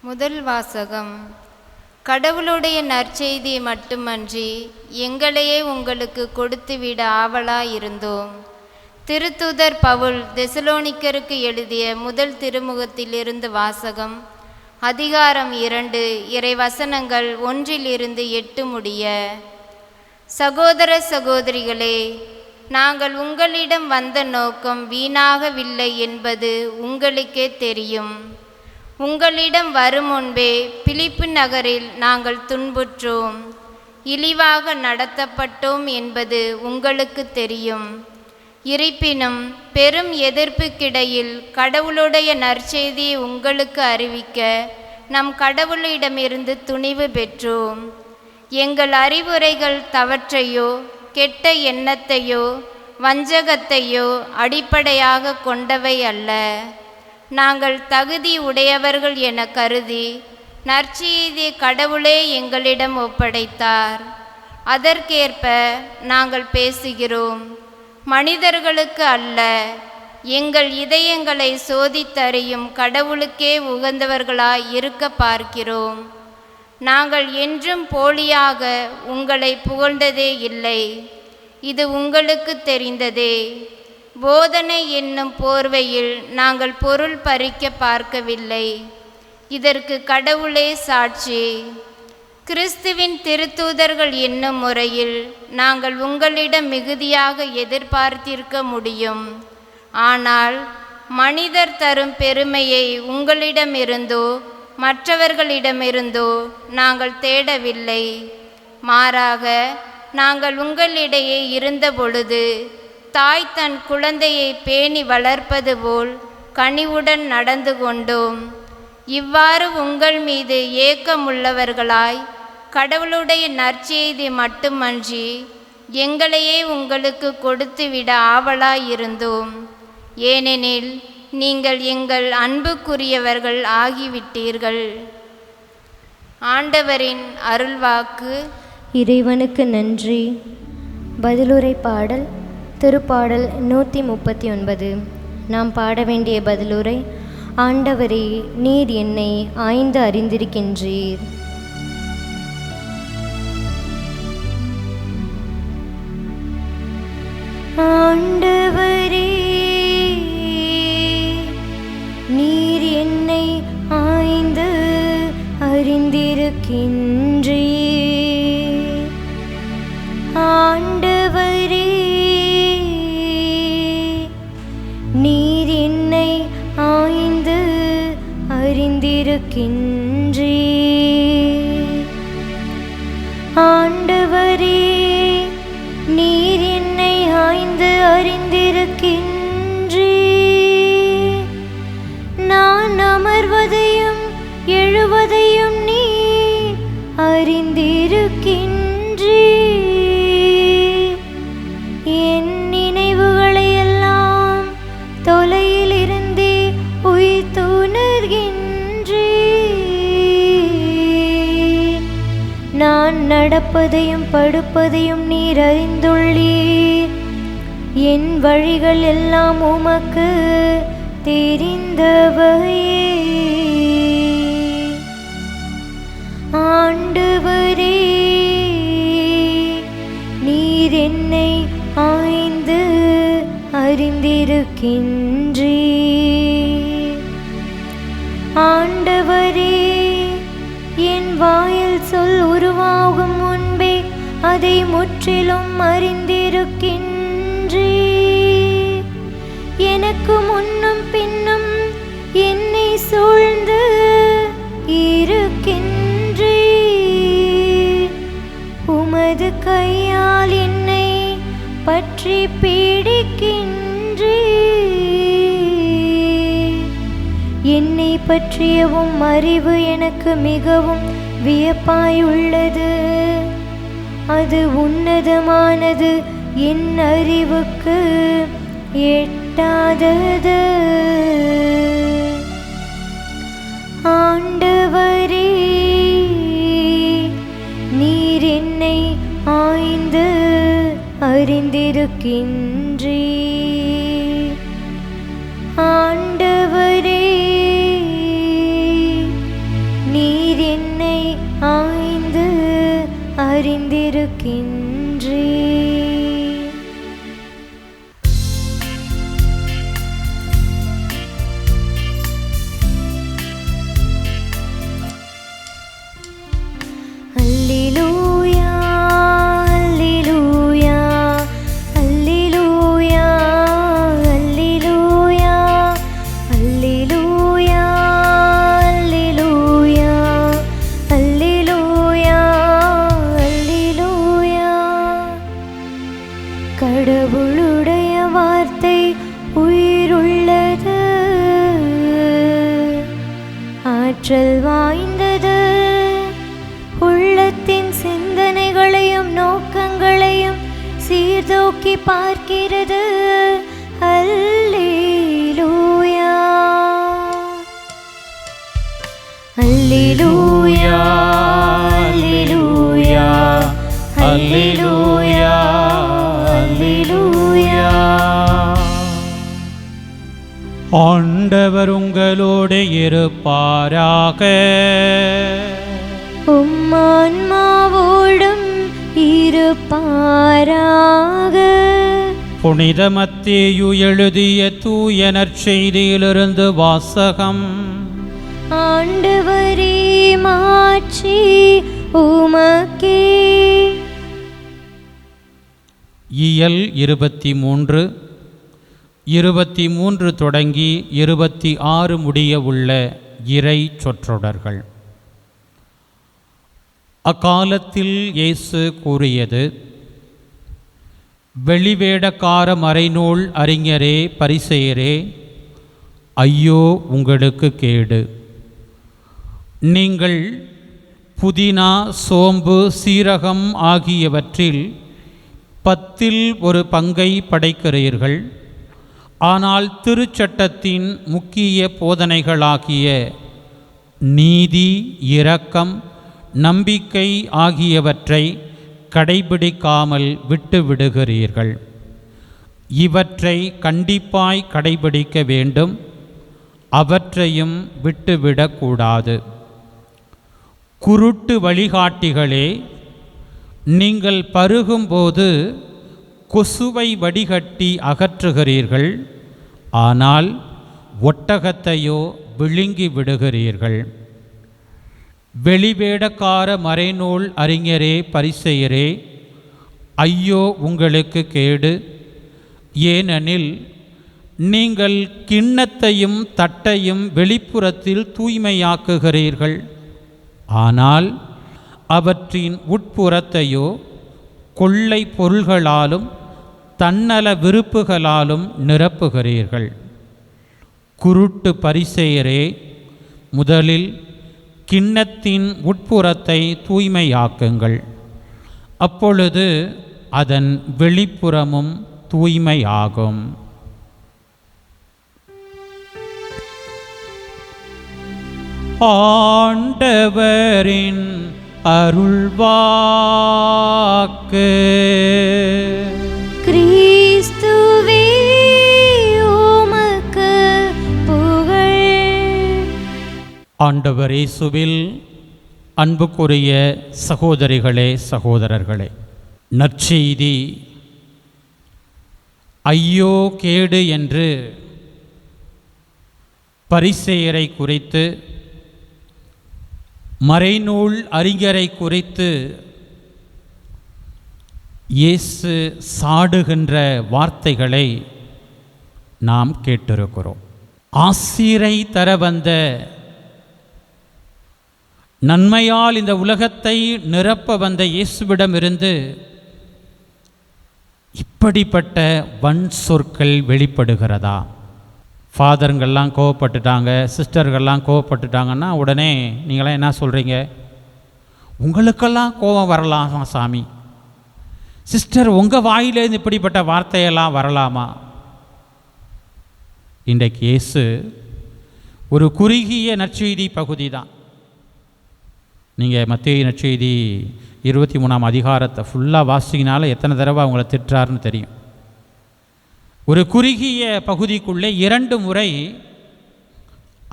முதல் வாசகம். கடவுளுடைய நற்செய்தி மட்டுமன்றி எங்களையே உங்களுக்கு கொடுத்துவிட ஆவலாயிருந்தோம். திருத்தூதர் பவுல் தெசலோனிக்கருக்கு எழுதிய முதல் திருமுகத்திலிருந்து வாசகம். அதிகாரம் 2, இறைவசனங்கள் 1-8 முடிய. சகோதர சகோதரிகளே, நாங்கள் உங்களிடம் வந்த நோக்கம் வீணாகவில்லை என்பது உங்களுக்கே தெரியும். உங்களிடம் வரும் முன்பே பிலிப்பு நகரில் நாங்கள் துன்புற்றோம், இழிவாக நடத்தப்பட்டோம் என்பது உங்களுக்கு தெரியும். இருப்பினும் பெரும் எதிர்ப்புக்கிடையில் கடவுளுடைய நற்செய்தியை உங்களுக்கு அறிவிக்க நம் கடவுளிடமிருந்து துணிவு பெற்றோம். எங்கள் அறிவுரைகள் தவற்றையோ கெட்ட எண்ணத்தையோ வஞ்சகத்தையோ அடிப்படையாக கொண்டவை அல்ல. நாங்கள் தகுதி உடையவர்கள் என கருதி நற்செய்தியை கடவுளே எங்களிடம் ஒப்படைத்தார். அதற்கேற்ப நாங்கள் பேசுகிறோம். மனிதர்களுக்கு அல்ல, எங்கள் இதயங்களை சோதித்தறியும் கடவுளுக்கே உகந்தவர்களாய் இருக்க பார்க்கிறோம். நாங்கள் என்றும் போலியாக உங்களை புகழ்ந்ததே இல்லை, இது உங்களுக்கு தெரிந்ததே. போதனை என்னும் போர்வையில் நாங்கள் பொருள் பறிக்க பார்க்கவில்லை, இதற்கு கடவுளே சாட்சி. கிறிஸ்துவின் திருத்தூதர்கள் என்னும் முறையில் நாங்கள் உங்களிடம் மிகுதியாக எதிர்பார்த்திருக்க முடியும். ஆனால் மனிதர் தரும் பெருமையை உங்களிடமிருந்தோ மற்றவர்களிடமிருந்தோ நாங்கள் தேடவில்லை. மாறாக நாங்கள் உங்களிடையே இருந்தபொழுது தாய் தன் குழந்தையை பேணி வளர்ப்பது போல் கனிவுடன் நடந்து கொண்டோம். இவ்வாறு உங்கள் மீது ஏக்கமுள்ளவர்களாய் கடவுளுடைய நற்செய்தி மட்டுமன்றி எங்களையே உங்களுக்கு கொடுத்துவிட ஆவலாயிருந்தோம். ஏனெனில் நீங்கள் எங்கள் அன்புக்குரியவர்கள் ஆகிவிட்டீர்கள். ஆண்டவரின் அருள்வாக்கு. இறைவனுக்கு நன்றி. பதிலுரை பாடல் திருப்பாடல் 139. நாம் பாட வேண்டிய பதிலுரை: ஆண்டவரே, நீர் என்னை ஆய்ந்து அறிந்திருக்கின்றீர். ஆண்டவரே, நீர் என்னை ஆய்ந்து அறிந்திருக்கின்றீர். ஆண்டவரே, நீர் என்னை ஆய்ந்து அறிந்திருக்கின்றீர். ஆண்டவரே, நீர் என்னை ஆய்ந்து அறிந்திருக்கின்றீர். நான் அமர்வதையும் எழுவதையும் நீர் அறிந்திருக்கின்றீர். என் நினைவுகளை எல்லாம் தொலையில் இருந்தே உய்த்துணர்கின்றீர். நான் நடப்பதையும் படுப்பதையும் நீர் அறிந்துள்ளீர். என் வழிகள் எல்லாம் உமக்கு தெரிந்தவையே. ஆண்டவரே, நீர் என்னை ஆய்ந்து அறிந்திருக்கின்றீர். ஆண்டவரே, என் வாயில் சொல் உருவாகும் முன்பே அதை முற்றிலும் அறிந்திருக்கின்றீர். எனக்கு முன்னும் பின்னும் என்னை சூழ்ந்து இருக்கின்றீர். உமது கையால் என்னை பற்றி பிடிக்கின்றீர். என்னை பற்றியவும் அறிவு எனக்கு மிகவும் வியப்பாயுள்ளது. அது உன்னதமானது, என் அறிவுக்கு எட்டாதது. ஆண்டவரே, நீர் என்னை ஆய்ந்து அறிந்திருக்கின்றீர். ஆண்டவரே, நீர் என்னை ஆய்ந்து அறிந்திருக்கின்றீர். அல்லேலூயா, அல்லேலூயா, அல்லேலூயா, அல்லேலூயா, அல்லேலூயா, அல்லேலூயா, அல்லேலூயா, அல்லேலூயா. கடவுளுடைய வார்த்தை உயிருள்ளது, ஆற்றல் வாய்ந்தது. உள்ளத்தின் சிந்தனைகளையும் நோக்கங்களையும் சீர்தூக்கி பார்க்கிறது. அல்லேலூயா, அல்லேலூயா, அல்லேலூயா, அல்லேலூயா, அல்லேலூயா. ஆண்டவர் உங்களோடு இருப்பாராக. உம்மான்மாவோடும் இருப்பாராக. புனித மத்தேயு எழுதிய தூய நற்செய்தியிலிருந்து வாசகம். ஆண்டவரே, மாட்சி உமக்கே. இயல் 23 23 தொடங்கி 26 முடிய உள்ள இறை சொற்றொடர்கள். அக்காலத்தில் இயேசு கூறியது: வெளிவேடக்கார மறைநூல் அறிஞரே, பரிசேயரே, ஐயோ உங்களுக்கு கேடு! நீங்கள் புதினா, சோம்பு, சீரகம் ஆகியவற்றில் 10ல் ஒரு பங்கை படைக்கிறீர்கள். ஆனால் திருச்சட்டத்தின் முக்கிய போதனைகளாகிய நீதி, இரக்கம், நம்பிக்கை ஆகியவற்றை கடைபிடிக்காமல் விட்டுவிடுகிறீர்கள். இவற்றை கண்டிப்பாய் கடைபிடிக்க வேண்டும், அவற்றையும் விட்டுவிடக்கூடாது. குருட்டு வழிகாட்டிகளே, நீங்கள் பருகும்போது கொசுவை வடிகட்டி அகற்றுகிறீர்கள், ஆனால் ஒட்டகத்தையோ விழுங்கி விடுகிறீர்கள். வெளிவேடக்கார மறைநூல் அறிஞரே, பரிசேயரே, ஐயோ உங்களுக்கு கேடு! ஏனெனில் நீங்கள் கிண்ணத்தையும் தட்டையும் வெளிப்புறத்தில் தூய்மையாக்குகிறீர்கள், ஆனால் அவற்றின் உட்புறத்தையோ கொள்ளை பொருள்களாலும் தன்னல விருப்புகளாலும் நிரப்புகிறீர்கள். குருட்டு பரிசேயரே, முதலில் கிண்ணத்தின் உட்புறத்தை தூய்மையாக்குங்கள், அப்பொழுது அதன் வெளிப்புறமும் தூய்மையாகும். ஆண்டவரின் அருள்வாக்கு. கிறிஸ்துவே உமக்கு புகழ். ஆண்டவர் இயேசுவில் அன்புக்குரிய சகோதரிகளே, சகோதரர்களே, நற்செய்தி ஐயோ கேடு என்று பரிசேயரை குறித்து, மறைநூல் அறிஞரை குறித்து இயேசு சாடுகின்ற வார்த்தைகளை நாம் கேட்டிருக்கிறோம். ஆசீரை தர வந்த, நன்மையால் இந்த உலகத்தை நிரப்ப வந்த இயேசுவிடமிருந்து இப்படிப்பட்ட வன் சொற்கள் வெளிப்படுகிறதா? ஃபாதருங்கள்லாம் கோவப்பட்டுட்டாங்க, சிஸ்டர்கள்லாம் கோவப்பட்டுட்டாங்கன்னா உடனே நீங்களாம் என்ன சொல்கிறீங்க? உங்களுக்கெல்லாம் கோபம் வரலாமா சாமி? சிஸ்டர், உங்கள் வாயிலேருந்து இப்படிப்பட்ட வார்த்தையெல்லாம் வரலாமா? இன்றைக்கு இயேசு ஒரு குறுகிய நற்செய்தி பகுதி தான். நீங்கள் மத்தேயு நற்செய்தி 23ஆம் அதிகாரத்தை ஃபுல்லாக வாசிக்கினால எத்தனை தடவை அவங்கள திட்டுறாருன்னு தெரியும். ஒரு குறுகிய பகுதிக்குள்ளே 2 முறை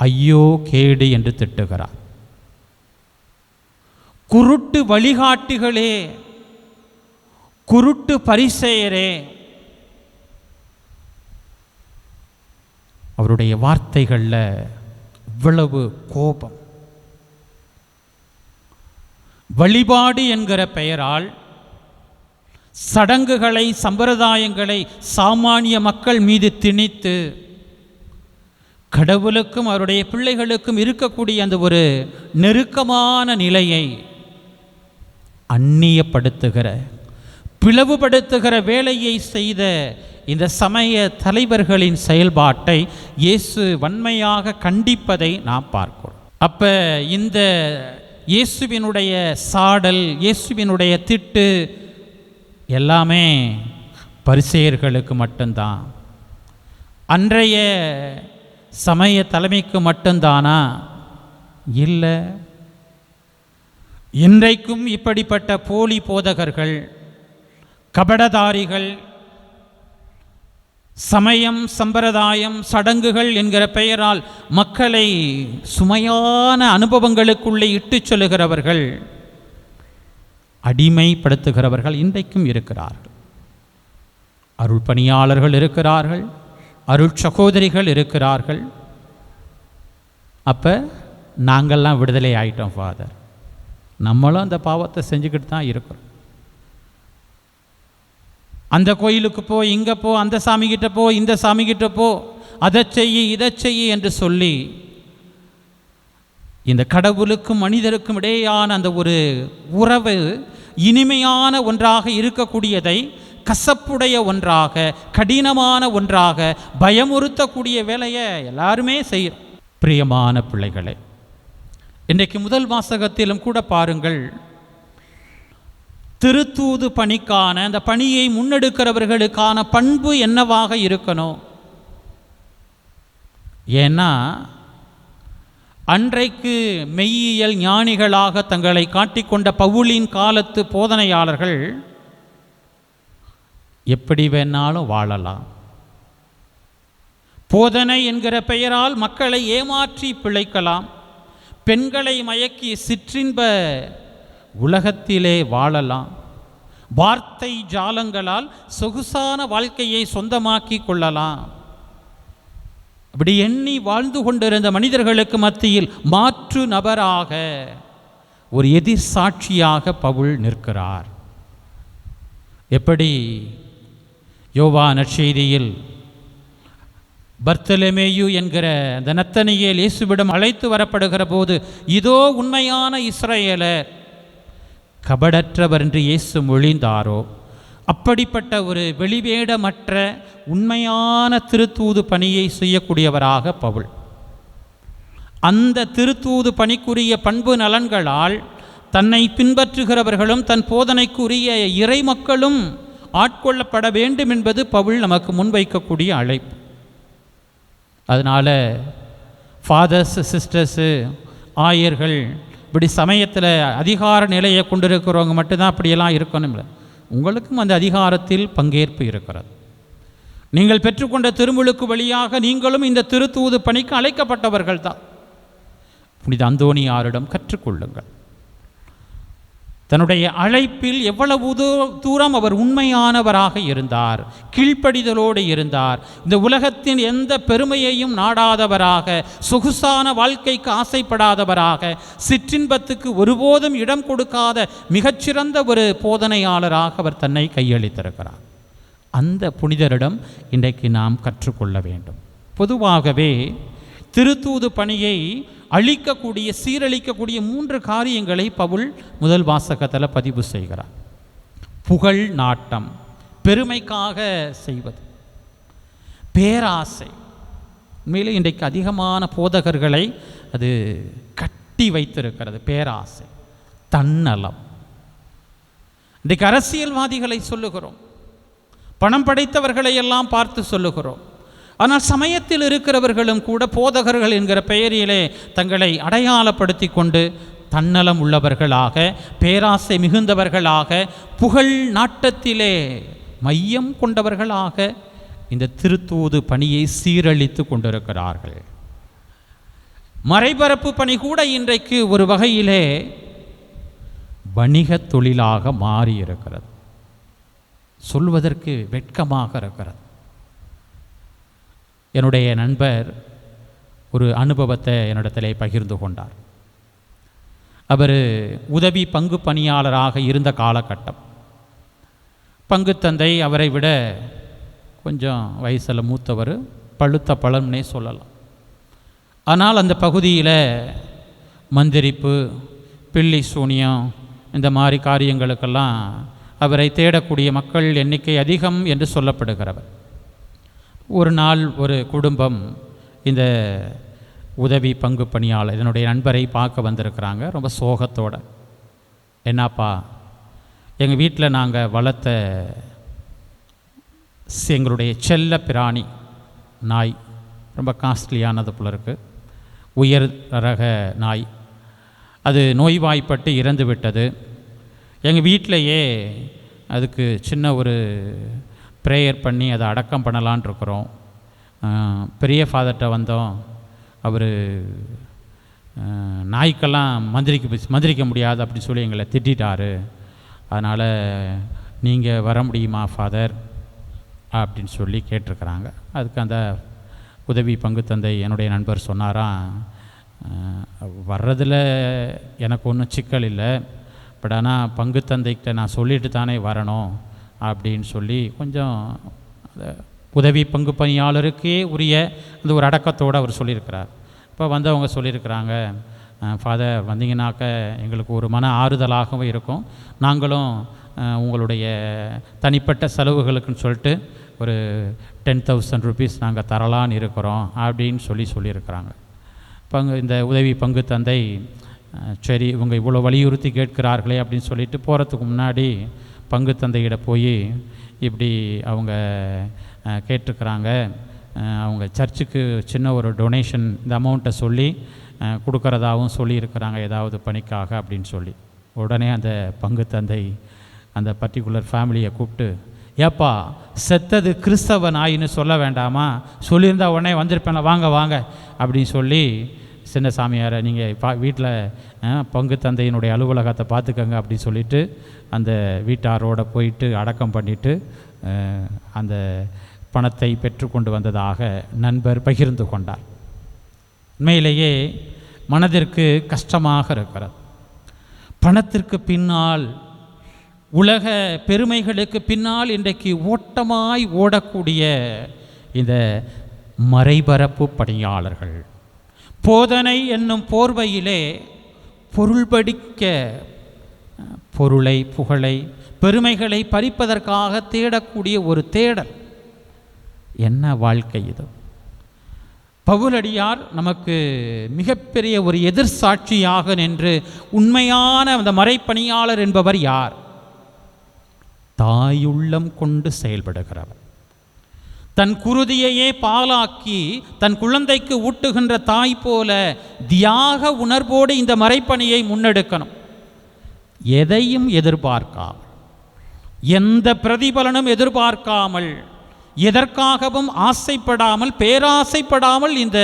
ஐயோ கேடு என்று திட்டுகிறார். குருட்டு வழிகாட்டிகளே, குருட்டு பரிசேயரே, அவருடைய வார்த்தைகளில் இவ்வளவு கோபம். வழிபாடு என்கிற பெயரால் சடங்குகளை, சம்பிரதாயங்களை சாமானிய மக்கள் மீது திணித்து கடவுளுக்கும் அவருடைய பிள்ளைகளுக்கும் இருக்கக்கூடிய அந்த ஒரு நெருக்கமான நிலையை அந்நியப்படுத்துகிற, பிளவுபடுத்துகிற வேலையை செய்த இந்த சமய தலைவர்களின் செயல்பாட்டை இயேசு வன்மையாக கண்டிப்பதை நாம் பார்க்கிறோம். அப்போ இந்த இயேசுவினுடைய சாடல், இயேசுவினுடைய திட்டு எல்லாமே பரிசேயர்களுக்கு மட்டும்தான், அன்றைய சமய தலைமைக்கு மட்டும்தானா? இல்லை. இன்றைக்கும் இப்படிப்பட்ட போலி போதகர்கள், கபடதாரிகள், சமயம், சம்பிரதாயம், சடங்குகள் என்கிற பெயரால் மக்களை சுமையான அனுபவங்களுக்குள்ளே இட்டுச் செல்லுகிறவர்கள், அடிமைப்படுத்துகிறவர்கள் இன்றைக்கும் இருக்கிறார்கள். அருள் பணியாளர்கள் இருக்கிறார்கள், அருள் சகோதரிகள் இருக்கிறார்கள். அப்போ நாங்கள்லாம் விடுதலை ஆயிட்டோம் ஃபாதர், நம்மளும் அந்த பாவத்தை செஞ்சுக்கிட்டு தான் இருக்கிறோம். அந்த கோயிலுக்கு போ, இங்கே போ, அந்த சாமிகிட்ட போ, இந்த சாமிகிட்ட போ, அதை செய்ய இதை செய்ய என்று சொல்லி இந்த கடவுளுக்கும் மனிதருக்கும் இடையேயான அந்த ஒரு உறவு இனிமையான ஒன்றாக இருக்கக்கூடியதை கசப்புடைய ஒன்றாக, கடினமான ஒன்றாக, பயமுறுத்தக்கூடிய வேலையை எல்லாருமே செய்யும். பிரியமான பிள்ளைகளே, இன்றைக்கு முதல் வாசகத்திலும் கூட பாருங்கள், திருத்தூது பணிக்கான அந்த பணியை முன்னெடுக்கிறவர்களுக்கான பண்பு என்னவாக இருக்கணும்? ஏன்னா அன்றைக்கு மெய்யியல் ஞானிகளாக தங்களை காட்டிக்கொண்ட பவுலின் காலத்து போதனையாளர்கள் எப்படி வேணாலும் வாழலாம், போதனை என்கிற பெயரால் மக்களை ஏமாற்றி பிழைக்கலாம், பெண்களை மயக்கி சிற்றின்ப உலகத்திலே வாழலாம், வார்த்தை ஜாலங்களால் சொகுசான வாழ்க்கையை சொந்தமாக்கி கொள்ளலாம். அப்படி எண்ணி வாழ்ந்து கொண்டிருந்த மனிதர்களுக்கு மத்தியில் மாற்று நபராக, ஒரு எதிர் சாட்சியாக பவுல் நிற்கிறார். எப்படி யோவான் நற்செய்தியில் பர்த்தலமேயு என்கிற அந்த நத்தனியேல் இயேசுவிடம் அழைத்து வரப்படுகிற போது, இதோ உண்மையான இஸ்ரவேலர், கபடற்றவர் என்று இயேசு மொழிந்தாரோ, அப்படிப்பட்ட ஒரு வெளிவேடமற்ற உண்மையான திருத்தூது பணியை செய்யக்கூடியவராக பவுல். அந்த திருத்தூது பணிக்குரிய பண்பு நலன்களால் தன்னை பின்பற்றுகிறவர்களும் தன் போதனைக்குரிய இறை மக்களும் ஆட்கொள்ளப்பட வேண்டும் என்பது பவுல் நமக்கு முன்வைக்கக்கூடிய அழைப்பு. அதனால் ஃபாதர்ஸு, சிஸ்டர்ஸு, ஆயர்கள், இப்படி சமயத்தில் அதிகார நிலையை கொண்டிருக்கிறவங்க மட்டும்தான் அப்படியெல்லாம் இருக்கணும் இல்லை. உங்களுக்கும் அந்த அதிகாரத்தில் பங்கேற்பு இருக்கிறது. நீங்கள் பெற்றுக்கொண்ட திருமுழுக்கு வழியாக நீங்களும் இந்த திருத்தூது பணிக்கு அழைக்கப்பட்டவர்கள் தான். புனித அந்தோனியாரிடம் கற்றுக்கொள்ளுங்கள். தன்னுடைய அழைப்பில் எவ்வளவு தூரம் அவர் உண்மையானவராக இருந்தார், கீழ்ப்படிதலோடு இருந்தார், இந்த உலகத்தின் எந்த பெருமையையும் நாடாதவராக, சொகுசான வாழ்க்கைக்கு ஆசைப்படாதவராக, சிற்றின்பத்துக்கு ஒருபோதும் இடம் கொடுக்காத மிகச்சிறந்த ஒரு போதனையாளராக அவர் தன்னை கையளித்திருக்கிறார். அந்த புனிதரிடம் இன்றைக்கு நாம் கற்றுக்கொள்ள வேண்டும். பொதுவாகவே திருத்தூது பணியை அழிக்கக்கூடிய, சீரழிக்கக்கூடிய 3 காரியங்களை பவுல் முதல் வாசகத்தில் பதிவு செய்கிறார். புகழ் நாட்டம், பெருமைக்காக செய்வது, பேராசை. உண்மையிலே இன்றைக்கு அதிகமான போதகர்களை அது கட்டி வைத்திருக்கிறது. பேராசை, தன்னலம். இன்றைக்கு அரசியல்வாதிகளை சொல்லுகிறோம், பணம் படைத்தவர்களை எல்லாம் பார்த்து சொல்லுகிறோம். ஆனால் சமயத்தில் இருக்கிறவர்களும் கூட போதகர்கள் என்கிற பெயரிலே தங்களை அடையாளப்படுத்தி கொண்டு தன்னலம் உள்ளவர்களாக, பேராசை மிகுந்தவர்களாக, புகழ் நாட்டத்திலே மையம் கொண்டவர்களாக இந்த திருத்தூது பணியை சீரழித்து கொண்டிருக்கிறார்கள். மறைபரப்பு பணி கூட இன்றைக்கு ஒரு வகையிலே வணிக தொழிலாக மாறியிருக்கிறது. சொல்வதற்கு வெட்கமாக இருக்கிறது. என்னுடைய நண்பர் ஒரு அனுபவத்தை என்னிடத்திலே பகிர்ந்து கொண்டார். அவர் உதவி பங்கு பணியாளராக இருந்த காலகட்டம். பங்குத்தந்தை அவரை விட கொஞ்சம் வயசில் மூத்தவர், பழுத்த பழம்னே சொல்லலாம். ஆனால் அந்த பகுதியில் மந்திரிப்பு, பில்லி சூனியம், இந்த மாதிரி காரியங்களுக்கெல்லாம் அவரை தேடக்கூடிய மக்கள் எண்ணிக்கை அதிகம் என்று சொல்லப்படுகிறவர். ஒரு நாள் ஒரு குடும்பம் இந்த உதவி பங்கு பணியாளர் என்னுடைய நண்பரை பார்க்க வந்திருக்கிறாங்க, ரொம்ப சோகத்தோடு. என்னப்பா, எங்கள் வீட்டில் நாங்கள் வளர்த்த எங்களுடைய செல்ல பிராணி நாய், ரொம்ப காஸ்ட்லியானது போல இருக்குது, உயர் ரக நாய், அது நோய்வாய்ப்பட்டு இறந்து விட்டது. எங்கள் வீட்டிலையே அதுக்கு சின்ன ஒரு ப்ரேயர் பண்ணி அதை அடக்கம் பண்ணலான் இருக்கிறோம். பெரிய வந்தோம், அவர் நாய்க்கெல்லாம் மந்திரிக்க முடியாது அப்படின்னு சொல்லி எங்களை திட்டாரு. அதனால் நீங்கள் வர முடியுமா ஃபாதர் அப்படின்னு சொல்லி கேட்டிருக்கிறாங்க. அதுக்கு அந்த உதவி பங்கு தந்தை என்னுடைய நண்பர் சொன்னாராம், வர்றதில் எனக்கு ஒன்றும் சிக்கல் இல்லை, பட் ஆனால் பங்கு தந்தைக்கிட்ட நான் சொல்லிட்டு தானே வரணும் அப்படின்னு சொல்லி கொஞ்சம் உதவி பங்கு பணியாளருக்கே உரிய அந்த ஒரு அடக்கத்தோடு அவர் சொல்லியிருக்கிறார். இப்போ வந்தவங்க சொல்லியிருக்கிறாங்க, ஃபாதர் வந்தீங்கன்னாக்க எங்களுக்கு ஒரு மன ஆறுதலாகவும் இருக்கும், நாங்களும் உங்களுடைய தனிப்பட்ட செலவுகளுக்குன்னு சொல்லிட்டு ஒரு 10,000 rupees நாங்கள் தரலான்னு இருக்கிறோம் அப்படின்னு சொல்லியிருக்கிறாங்க. இந்த உதவி பங்கு தந்தை சரி இவங்க இவ்வளோ வலியுறுத்தி கேட்கிறார்களே அப்படின்னு சொல்லிட்டு போகிறதுக்கு முன்னாடி பங்கு தந்தையிட போய் இப்படி அவங்க கேட்டிருக்கிறாங்க, அவங்க சர்ச்சுக்கு சின்ன ஒரு டொனேஷன் இந்த அமௌண்ட்டை சொல்லி கொடுக்குறதாகவும் சொல்லியிருக்கிறாங்க ஏதாவது பணிக்காக அப்படின்னு சொல்லி. உடனே அந்த பங்கு தந்தை அந்த பர்டிகுலர் ஃபேமிலியை கூப்பிட்டு, ஏப்பா செத்தது கிறிஸ்தவ நாயின்னு சொல்ல வேண்டாமா, சொல்லியிருந்தா உடனே வந்திருப்பேன், வாங்க வாங்க அப்படின்னு சொல்லி சின்ன சாமியாரை நீங்கள் வீட்டில் பங்கு தந்தையினுடைய அலுவலகத்தை பார்த்துக்கங்க அப்படின்னு சொல்லிவிட்டு அந்த வீட்டாரோடு போயிட்டு அடக்கம் பண்ணிவிட்டு அந்த பணத்தை பெற்றுக்கொண்டு வந்ததாக நண்பர் பகிர்ந்து கொண்டார். உண்மையிலேயே மனதிற்கு கஷ்டமாக இருக்கிறது. பணத்திற்கு பின்னால், உலக பெருமைகளுக்கு பின்னால் இன்றைக்கு ஓட்டமாய் ஓடக்கூடிய இந்த மறைபரப்பு பணியாளர்கள் போதனை என்னும் போர்வையிலே பொருள்படிக்க பொருளை, புகழை, பெருமைகளை பறிப்பதற்காக தேடக்கூடிய ஒரு தேடல். என்ன வாழ்க்கை இது! பவுலடியார் நமக்கு மிகப்பெரிய ஒரு எதிர்சாட்சியாக நின்று உண்மையான அந்த மறைப்பணியாளர் என்பவர் யார்? தாயுள்ளம் கொண்டு செயல்படுகிறவர், தன் குருதியையே பாலாக்கி தன் குழந்தைக்கு ஊட்டுகின்ற தாய் போல தியாக உணர்வோடு இந்த மறைப்பணியை முன்னெடுக்கணும். எதையும் எதிர்பார்க்காமல், எந்த பிரதிபலனும் எதிர்பார்க்காமல், எதற்காகவும் ஆசைப்படாமல், பேராசைப்படாமல் இந்த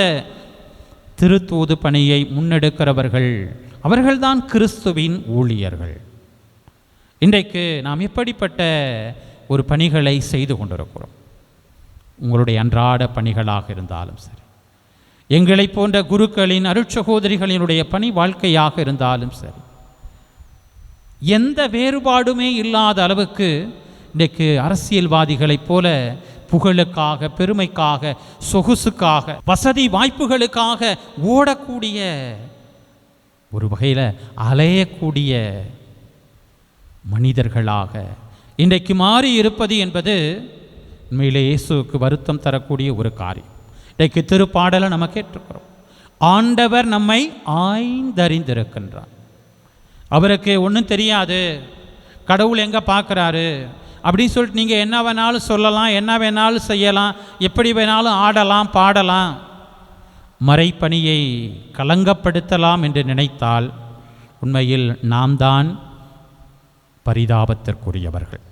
திருத்தூது பணியை முன்னெடுக்கிறவர்கள், அவர்கள்தான் கிறிஸ்துவின் ஊழியர்கள். இன்றைக்கு நாம் எப்படிப்பட்ட ஒரு பணிகளை செய்து கொண்டிருக்கிறோம்? உங்களுடைய அன்றாட பணிகளாக இருந்தாலும் சரி, எங்களை போன்ற குருக்களின் அருட்சகோதரிகளினுடைய பணி வாழ்க்கையாக இருந்தாலும் சரி, எந்த வேறுபாடுமே இல்லாத அளவுக்கு இன்றைக்கு அரசியல்வாதிகளைப் போல புகழுக்காக, பெருமைக்காக, சொகுசுக்காக, வசதி வாய்ப்புகளுக்காக ஓடக்கூடிய, ஒரு வகையில் அலையக்கூடிய மனிதர்களாக இன்றைக்கு மாறி இருப்பது என்பது உண்மையிலே இயேசுவுக்கு வருத்தம் தரக்கூடிய ஒரு காரியம். இன்றைக்கு திருப்பாடலை நம்ம கேட்டிருக்கிறோம், ஆண்டவர் நம்மை ஆய்ந்தறிந்திருக்கின்றார். அவருக்கு ஒன்றும் தெரியாது, கடவுள் எங்கே பார்க்குறாரு அப்படின்னு சொல்லிட்டு நீங்கள் என்ன வேணாலும் சொல்லலாம், என்ன வேணாலும் செய்யலாம், எப்படி வேணாலும் ஆடலாம், பாடலாம், மறைப்பணியை கலங்கப்படுத்தலாம் என்று நினைத்தால் உண்மையில் நாம் தான் பரிதாபத்திற்குரியவர்கள்.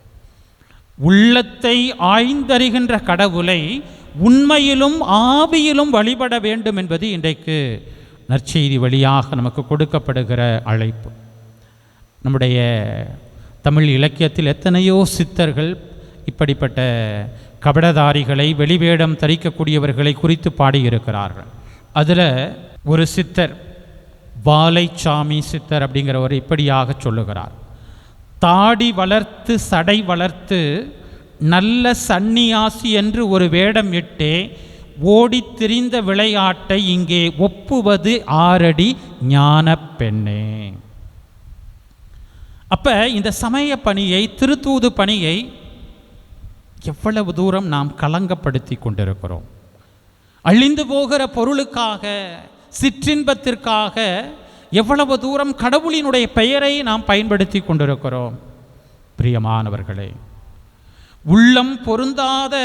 உள்ளத்தை ஆய்ந்தறிகின்ற கடவுளை உண்மையிலும் ஆவியிலும் வழிபட வேண்டும் என்பது இன்றைக்கு நற்செய்தி வழியாக நமக்கு கொடுக்கப்படுகிற அழைப்பு. நம்முடைய தமிழ் இலக்கியத்தில் எத்தனையோ சித்தர்கள் இப்படிப்பட்ட கபடதாரிகளை, வெளிவேடம் தரிக்கக்கூடியவர்களை குறித்து பாடியிருக்கிறார்கள். அதில் ஒரு சித்தர், வாலைச்சாமி சித்தர் அப்படிங்கிறவர் இப்படியாக சொல்லுகிறார், தாடி வளர்த்து சடை வளர்த்து நல்ல சந்நியாசி என்று ஒரு வேடம் இட்டே ஓடித் திரிந்த விளையாட்டை இங்கே ஒப்புவது ஆரடி ஞான பெண்ணே. அப்ப இந்த சமய பணியை, திருத்தூது பணியை எவ்வளவு தூரம் நாம் கலங்கப்படுத்தி கொண்டிருக்கிறோம். அழிந்து போகிற பொருளுக்காக, சிற்றின்பத்திற்காக எவ்வளவு தூரம் கடவுளினுடைய பெயரை நாம் பயன்படுத்தி கொண்டிருக்கிறோம். பிரியமானவர்களே, உள்ளம் பொருந்தாத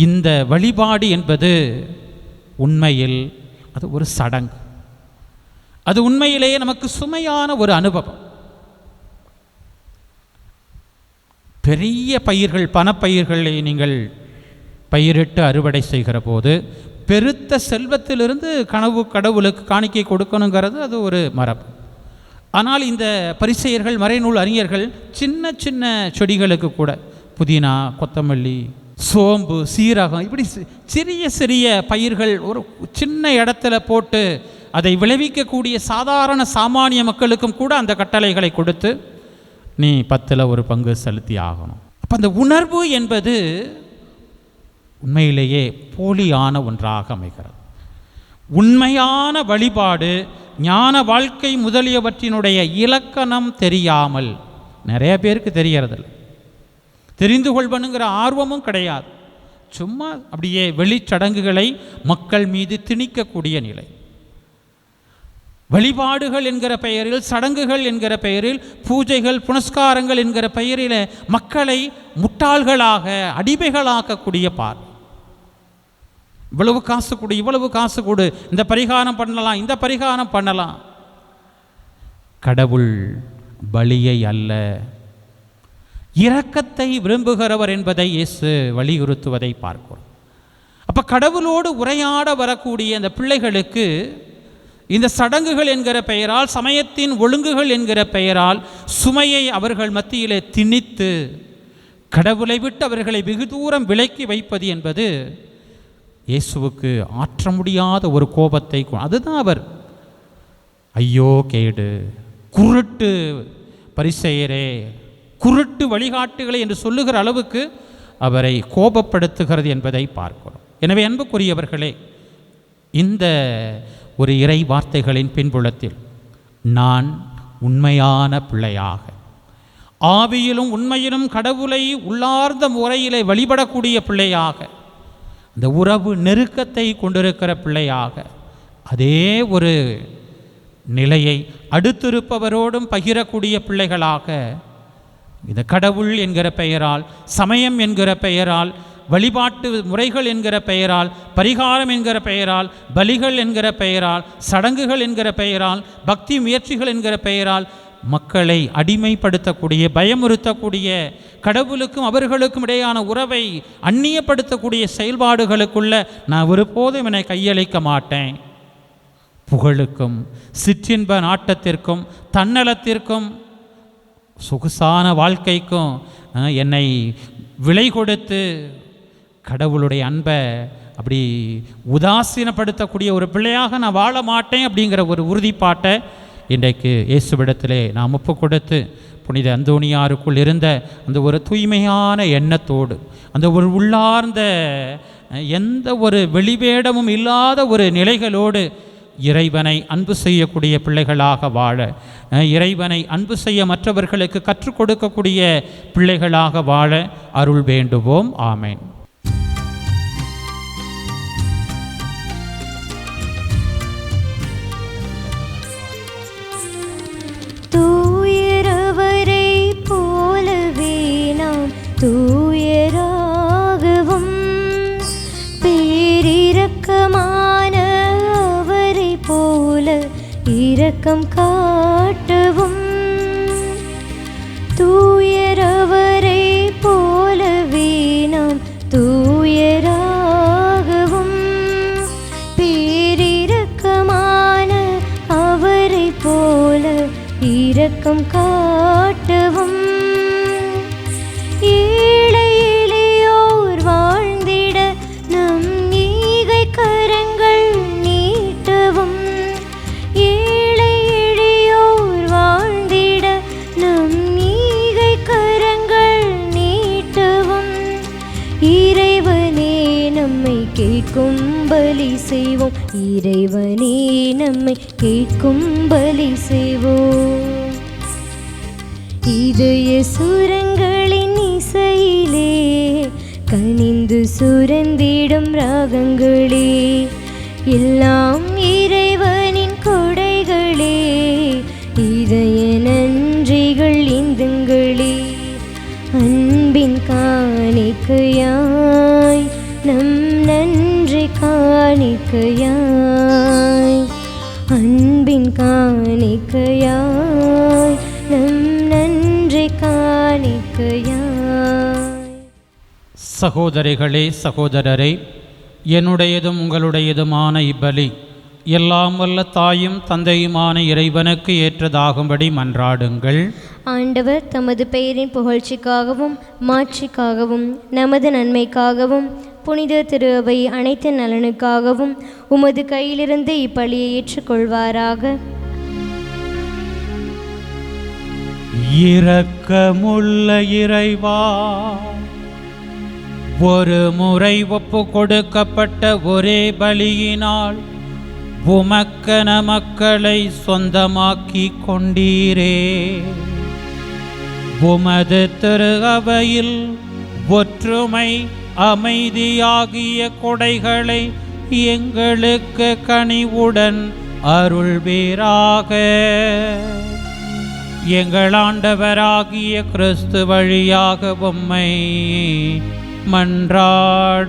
இந்த வழிபாடு என்பது உண்மையில் அது ஒரு சடங்கு. அது உண்மையிலேயே நமக்கு சுமையான ஒரு அனுபவம். பெரிய பயிர்கள், பணப்பயிர்களை நீங்கள் பயிரிட்டு அறுவடை செய்கிற போது பெருத்த செல்வத்திலிருந்து கடவுளுக்கு காணிக்கை கொடுக்கணுங்கிறது அது ஒரு மரபு. ஆனால் இந்த பரிசேயர்கள், மறைநூல் அறிஞர்கள் சின்ன சின்ன செடிகளுக்கு கூட புதினா, கொத்தமல்லி, சோம்பு, சீரகம், இப்படி சிறிய சிறிய பயிர்கள் ஒரு சின்ன இடத்துல போட்டு அதை விளைவிக்கக்கூடிய சாதாரண சாமானிய மக்களுக்கும் கூட அந்த கட்டளைகளை கொடுத்து நீ 10ல் ஒரு பங்கு செலுத்தி ஆகணும். அப்போ அந்த உணர்வு என்பது உண்மையிலேயே போலியான ஒன்றாக அமைகிறது. உண்மையான வழிபாடு, ஞான வாழ்க்கை முதலியவற்றினுடைய இலக்கணம் தெரியாமல் நிறைய பேருக்கு தெரியறதில்ல. தெரிந்து கொள்வனுங்கிற ஆர்வமும் கிடையாது. சும்மா அப்படியே வெளிச்சடங்குகளை மக்கள் மீது திணிக்கக்கூடிய நிலை. வழிபாடுகள் என்கிற பெயரில், சடங்குகள் என்கிற பெயரில், பூஜைகள் புனஸ்காரங்கள் என்கிற பெயரில் மக்களை முட்டாள்களாக அடிமைகளாக்கக்கூடிய பார்வை. இவ்வளவு காசு கொடு, இவ்வளவு காசு கொடு, இந்த பரிகாரம் பண்ணலாம், இந்த பரிகாரம் பண்ணலாம். கடவுள் பலியை அல்ல, இரக்கத்தை விரும்புகிறவர் என்பதை இயேசு வலியுறுத்துவதை பார்க்கிறோம். அப்போ கடவுளோடு உரையாட வரக்கூடிய அந்த பிள்ளைகளுக்கு இந்த சடங்குகள் என்கிற பெயரால், சமயத்தின் ஒழுங்குகள் என்கிற பெயரால் சுமையை அவர்கள் மத்தியிலே திணித்து கடவுளை விட்டு அவர்களை வெகு தூரம் விலக்கி வைப்பது என்பது இயேசுவுக்கு ஆற்ற முடியாத ஒரு கோபத்தை, அதுதான் அவர் ஐயோ கேடு, குருட்டு பரிசேயரே, குருட்டு வழிகாட்டுகளை என்று சொல்லுகிற அளவுக்கு அவரை கோபப்படுத்துகிறது என்பதை பார்க்கிறோம். எனவே அன்புக்குரியவர்களே, இந்த ஒரு இறை வார்த்தைகளின் பின்புலத்தில் நான் உண்மையான பிள்ளையாக, ஆவியிலும் உண்மையிலும் கடவுளை உள்ளார்ந்த முறையிலே வழிபடக்கூடிய பிள்ளையாக, அந்த உறவு நெருக்கத்தை கொண்டிருக்கிற பிள்ளையாக, அதே ஒரு நிலையை அடுத்திருப்பவரோடும் பகிரக்கூடிய பிள்ளைகளாக, இந்த கடவுள் என்கிற பெயரால், சமயம் என்கிற பெயரால், வழிபாட்டு முறைகள் என்கிற பெயரால், பரிகாரம் என்கிற பெயரால், பலிகள் என்கிற பெயரால், சடங்குகள் என்கிற பெயரால், பக்தி முயற்சிகள் என்கிற பெயரால் மக்களை அடிமைப்படுத்தக்கூடிய, பயமுறுத்தக்கூடிய, கடவுளுக்கும் அவர்களுக்கும் இடையான உறவை அந்நியப்படுத்தக்கூடிய செயல்பாடுகளுக்குள்ள நான் ஒருபோதும் என்னை கையளிக்க மாட்டேன். புகழுக்கும் சிற்றின்ப நாட்டத்திற்கும் தன்னலத்திற்கும் சொகுசான வாழ்க்கைக்கும் என்னை விலை கொடுத்து கடவுளுடைய அன்பை அப்படி உதாசீனப்படுத்தக்கூடிய ஒரு பிள்ளையாக நான் வாழ மாட்டேன் அப்படிங்கிற ஒரு உறுதிப்பாட்டை இன்றைக்கு இயேசுவிடத்திலே நாம் ஒப்பு கொடுத்து, புனித அந்தோனியாருக்குள் இருந்த அந்த ஒரு தூய்மையான எண்ணத்தோடு, அந்த ஒரு உள்ளார்ந்த எந்த ஒரு வெளிவேடமும் இல்லாத ஒரு நிலைகளோடு இறைவனை அன்பு செய்யக்கூடிய பிள்ளைகளாக வாழ, இறைவனை அன்பு செய்ய மற்றவர்களுக்கு கற்றுக் கொடுக்கக்கூடிய பிள்ளைகளாக வாழ அருள் வேண்டுவோம். ஆமேன். தூயரவரை போலவே நாம் தூயராகவும், பேரிரக்கமான அவரை போல இரக்கம் காட்டவும், தூயரவரை போலவே நாம் தூயராகவும், பேரிரக்கமான அவரை போல இரக்கம் காட்டவும், ஏழை எளியோர் வாழ்ந்திட நம் ஈகை கரங்கள் நீட்டவும், ஏழை எளியோர் வாழ்ந்திட நம் ஈகை கரங்கள் நீட்டவும், இறைவனே நம்மை கேட்கும் பலி செய்வோம், இறைவனே நம்மை கேட்கும் பலி செய்வோம். இதய சுரங்களின் இசையிலே கனிந்து சுரந்திடும் ராகங்களே, எல்லாம் இறைவனின் கொடைகளே, இதய நன்றிகள் இந்துங்களே. அன்பின் காணிக்கையாய் நம் நன்றி காணிக்கையாய், அன்பின் காணிக்கையாய் நம் நன்றி காணிக்கையாய். சகோதரிகளே, சகோதரரே, என்னுடையதும் உங்களுடையதுமான இப்பலி எல்லாம் வல்ல தாயும் தந்தையுமான இறைவனுக்கு ஏற்றதாகும்படி மன்றாடுங்கள். ஆண்டவர் தமது பெயரின் புகழ்ச்சிக்காகவும் மாட்சிக்காகவும் நமது நன்மைக்காகவும் புனித திரு அவை அனைத்து நலனுக்காகவும் உமது கையிலிருந்து இப்பலியை ஏற்றுக்கொள்வாராக. இரக்கமுள்ள இறைவா, ஒரு முறை ஒப்பு கொடுக்கப்பட்ட ஒரே பலியினால் உமக்கென மக்களை சொந்தமாக்கி கொண்டீரே. உமது திரு அவையில் ஒற்றுமை அமைதியாகிய கொடைகளை எங்களுக்கு கனிவுடன் அருள்வீராக. எங்கள் ஆண்டவராகிய கிறிஸ்து வழியாக உம்மை மன்றாடுகின்றோ.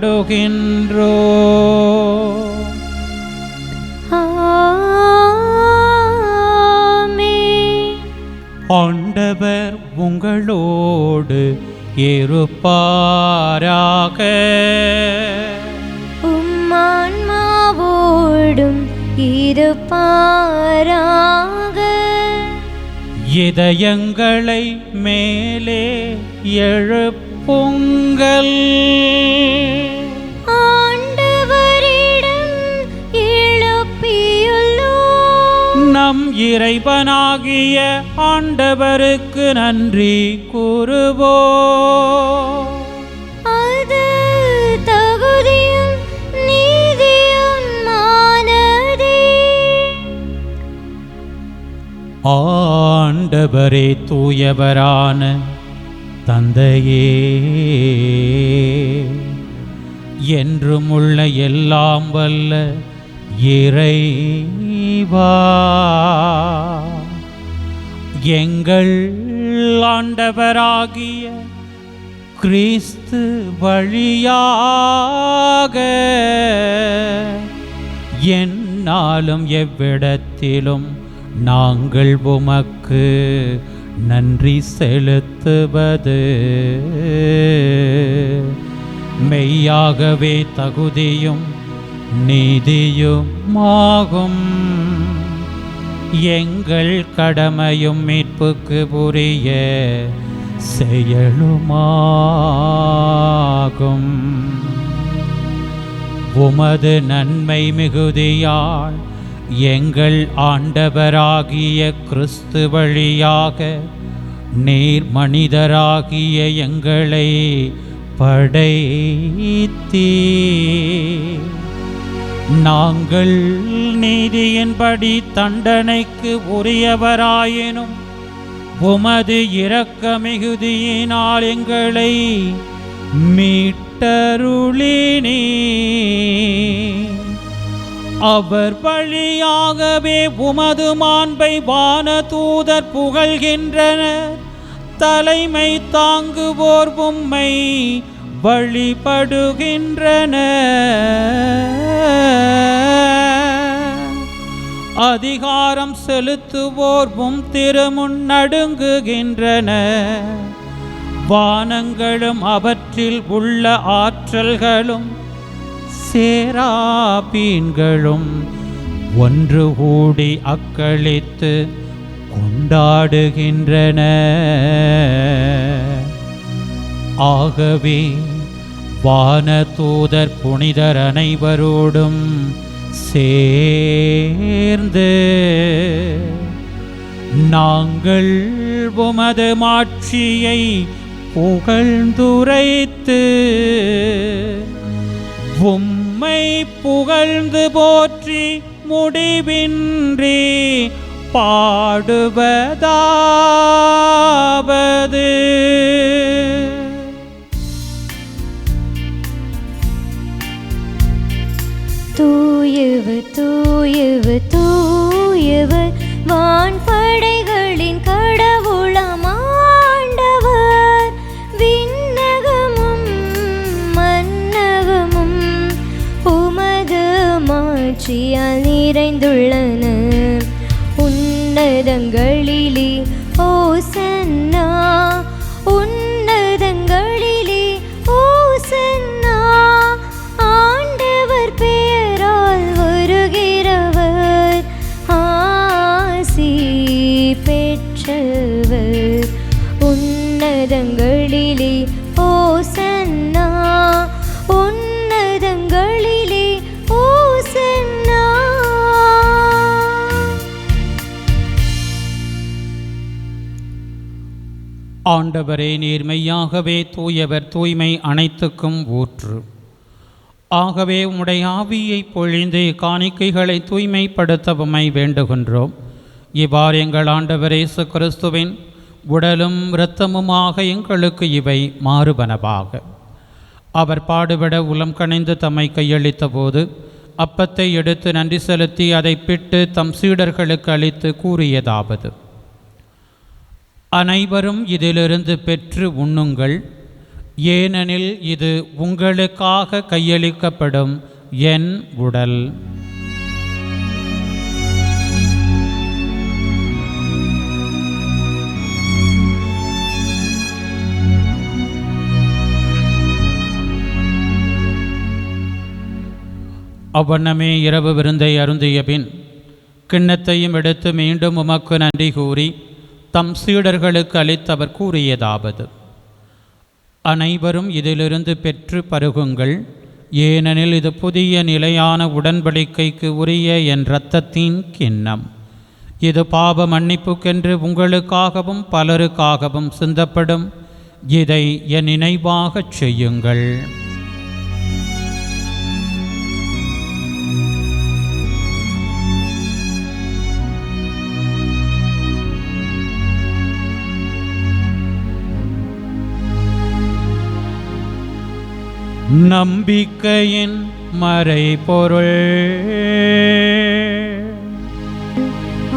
ஆண்டவர் உங்களோடு இருப்பாராக. உம்மான்மாவோடும் இருப்பாராக. இதயங்களை மேலே எழுப்புங்கள். ஆண்டவரிடம் எழுப்பியுள்ளோம். நம் இறைவனாகிய ஆண்டவருக்கு நன்றி கூறுவோம். அது தகுதியும் நீதியுமானதே. ஆண்டவரே தூயவரான தந்தையே, என்றும் உள்ள எல்லாம் வல்ல இறைவா, எங்கள் ஆண்டவராகிய கிறிஸ்து வழியாக எந்நாளும் எவ்விடத்திலும் நாங்கள் உமக்கு நன்றி செலுத்துவது மெய்யாகவே தகுதியும் நீதியுமாகும். எங்கள் கடமையும் மீட்புக்கு உரிய செயலுமாகும். உமது நன்மை மிகுதியால் எங்கள் ஆண்டவராகிய கிறிஸ்து வழியாக நீர் மனிதராகிய எங்களை படைத்தீ. நாங்கள் நீதியின்படி தண்டனைக்கு உரியவராயினும் உமது இரக்க மிகுதியினால் எங்களை மீட்டருளினீ. அவர் வழியாகவே உமது மாண்பை வான தூதர் புகழ்கின்றனர். தலைமை தாங்குவோர் உம்மை வழிபடுகின்றனர். அதிகாரம் செலுத்துவோர் உம் திருமுன் நடுங்குகின்றனர். வானங்களும் அவற்றில் உள்ள ஆற்றல்களும் சேராபீன்களும் ஒன்று கூடி அக்களித்து கொண்டாடுகின்றன. ஆகவே வானதூதர் புனிதர் அனைவரோடும் சேர்ந்து நாங்கள் உமது மாட்சியை புகழ்ந்துரைத்து உம்மை புகழ்ந்து போற்றி முடிவின்றி பாடுவதாவது. தூயவர் தூயவர் தூயவர் வான்படைகளின் கடவுளாம் ஆண்டவர். விண்ணகமும் மன்னகமும் உமது மாட்சியால் நிறைந்துள்ளன. உன்னதங்களிலே ஓசன்னா, உன்னதங்களிலே ஓசன்னா. ஆண்டவர் பெயரால் வருகிறவர் ஆசி பெற்றவர். உன்னதங்களிலே ஓசன்னா, உன்னதங்களிலே ஆண்டவரே, நீர் மெய்யாகவே தூயவர், தூய்மை அனைத்துக்கும் ஊற்று. ஆகவே உம்முடைய ஆவியை பொழிந்து காணிக்கைகளை தூய்மைப்படுத்தவுமை வேண்டுகின்றோம். இவ்வாறு எங்கள் ஆண்டவர் இயேசு கிறிஸ்துவின் உடலும் இரத்தமுமாக எங்களுக்கு இவை மாறுபனவாக. அவர் பாடுபட உளம் கனிந்து தம்மை கையளித்த போது அப்பத்தை எடுத்து நன்றி செலுத்தி அதை பிட்டு தம் சீடர்களுக்கு அளித்து கூறியதாவது: அனைவரும் இதிலிருந்து பெற்று உண்ணுங்கள், ஏனெனில் இது உங்களுக்காக கையளிக்கப்படும் என் உடல். அவ்வண்ணமே இரவு விருந்தை அருந்திய பின் கிண்ணத்தையும் எடுத்து மீண்டும் உமக்கு நன்றி கூறி தம் சீடர்களுக்கு அளித்தவர் கூறியதாவது: அனைவரும் இதிலிருந்து பெற்று பருகுங்கள், ஏனெனில் இது புதிய நிலையான உடன்படிக்கைக்கு உரிய என் இரத்தத்தின் கிண்ணம். இது பாவ மன்னிப்புக்கென்று உங்களுக்காகவும் பலருக்காகவும் சிந்தப்படும். இதை என் நினைவாகச் செய்யுங்கள். நம்பிக்கையின் மறைபொருள்.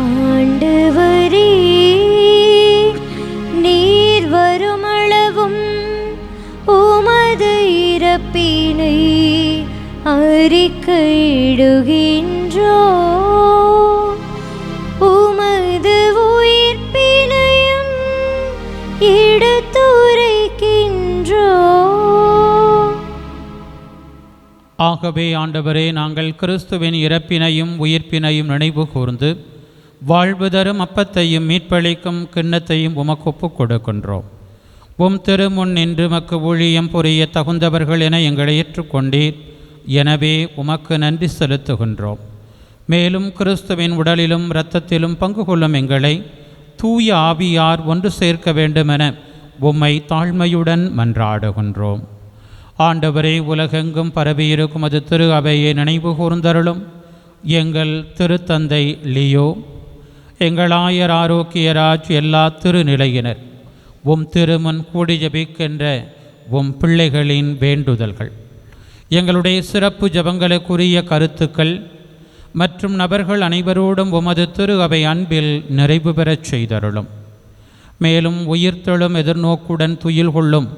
ஆண்டவரே, நீர் வருமளவும் உமது இறப்பினை அறிக்கையிடுகின்றோ, உமது உயிர்ப்பினையும் எடுத்துரைக்கின்றோ. ஆகவே ஆண்டவரே, நாங்கள் கிறிஸ்துவின் இறப்பினையும் உயிர்ப்பினையும் நினைவு கூர்ந்து வாழ்வு தரும் அப்பத்தையும் மீட்பளிக்கும் கிண்ணத்தையும் உமக்கு ஒப்புக் கொடுக்கின்றோம். உம் திருமுன் நின்று உமக்கு ஊழியம் புரிய தகுந்தவர்கள் என எங்களை ஏற்றுக்கொண்டீர். எனவே உமக்கு நன்றி செலுத்துகின்றோம். மேலும் கிறிஸ்துவின் உடலிலும் இரத்தத்திலும் பங்கு கொள்ளும் எங்களை தூய ஆவியார் ஒன்று சேர்க்க வேண்டுமென உம்மை தாழ்மையுடன் மன்றாடுகின்றோம். ஆண்டவரே, உலகெங்கும் பரவியிருக்கும் அது திரு அவையை நினைவு கூர்ந்தருளும். எங்கள் திருத்தந்தை லியோ, எங்கள் ஆயர் ஆரோக்கியராஜ், எல்லா திருநிலையினர், உம் திருமுன் கூடி ஜபிக்கின்ற உம் பிள்ளைகளின் வேண்டுதல்கள், எங்களுடைய சிறப்பு ஜபங்களுக்குரிய கருத்துக்கள் மற்றும் நபர்கள் அனைவரோடும் உமது திரு அவை அன்பில் நிறைவு பெறச் செய்தருளும். மேலும் உயிர்த்தெழும் எதிர்நோக்குடன் துயில் கொள்ளும்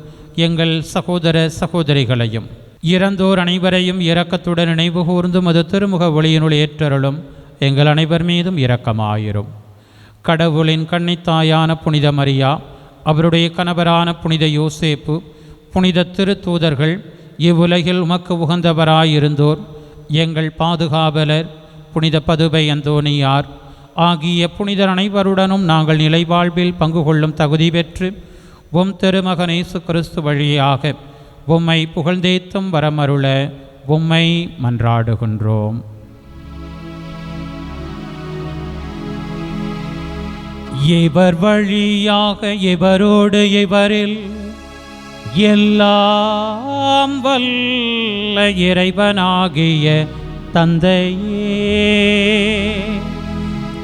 எங்கள் சகோதர சகோதரிகளையும் இறந்தோர் அனைவரையும் இரக்கத்துடன் நினைவு கூர்ந்து மது திருமுக ஒளியினுள் ஏற்றருளும். எங்கள் அனைவர் மீதும் இரக்கமாயிரும். கடவுளின் கன்னித்தாயான புனித மரியா, அவருடைய கணவரான புனித யோசேப்பு, புனித திருத்தூதர்கள், இவ்வுலகில் உமக்கு உகந்தவராயிருந்தோர், எங்கள் பாதுகாவலர் புனித பதுவை அந்தோனியார் ஆகிய புனிதர் அனைவருடனும் நாங்கள் நிலைவாழ்வில் பங்கு கொள்ளும் தகுதி பெற்று உம் திருமகன் இயேசு கிறிஸ்து வழியாக உம்மை புகழ்ந்தேத்தும் வரமருள உம்மை மன்றாடுகின்றோம். இவர் வழியாக இவரோடு இவரில் எல்லாம் வல்ல இறைவனாகிய தந்தையே,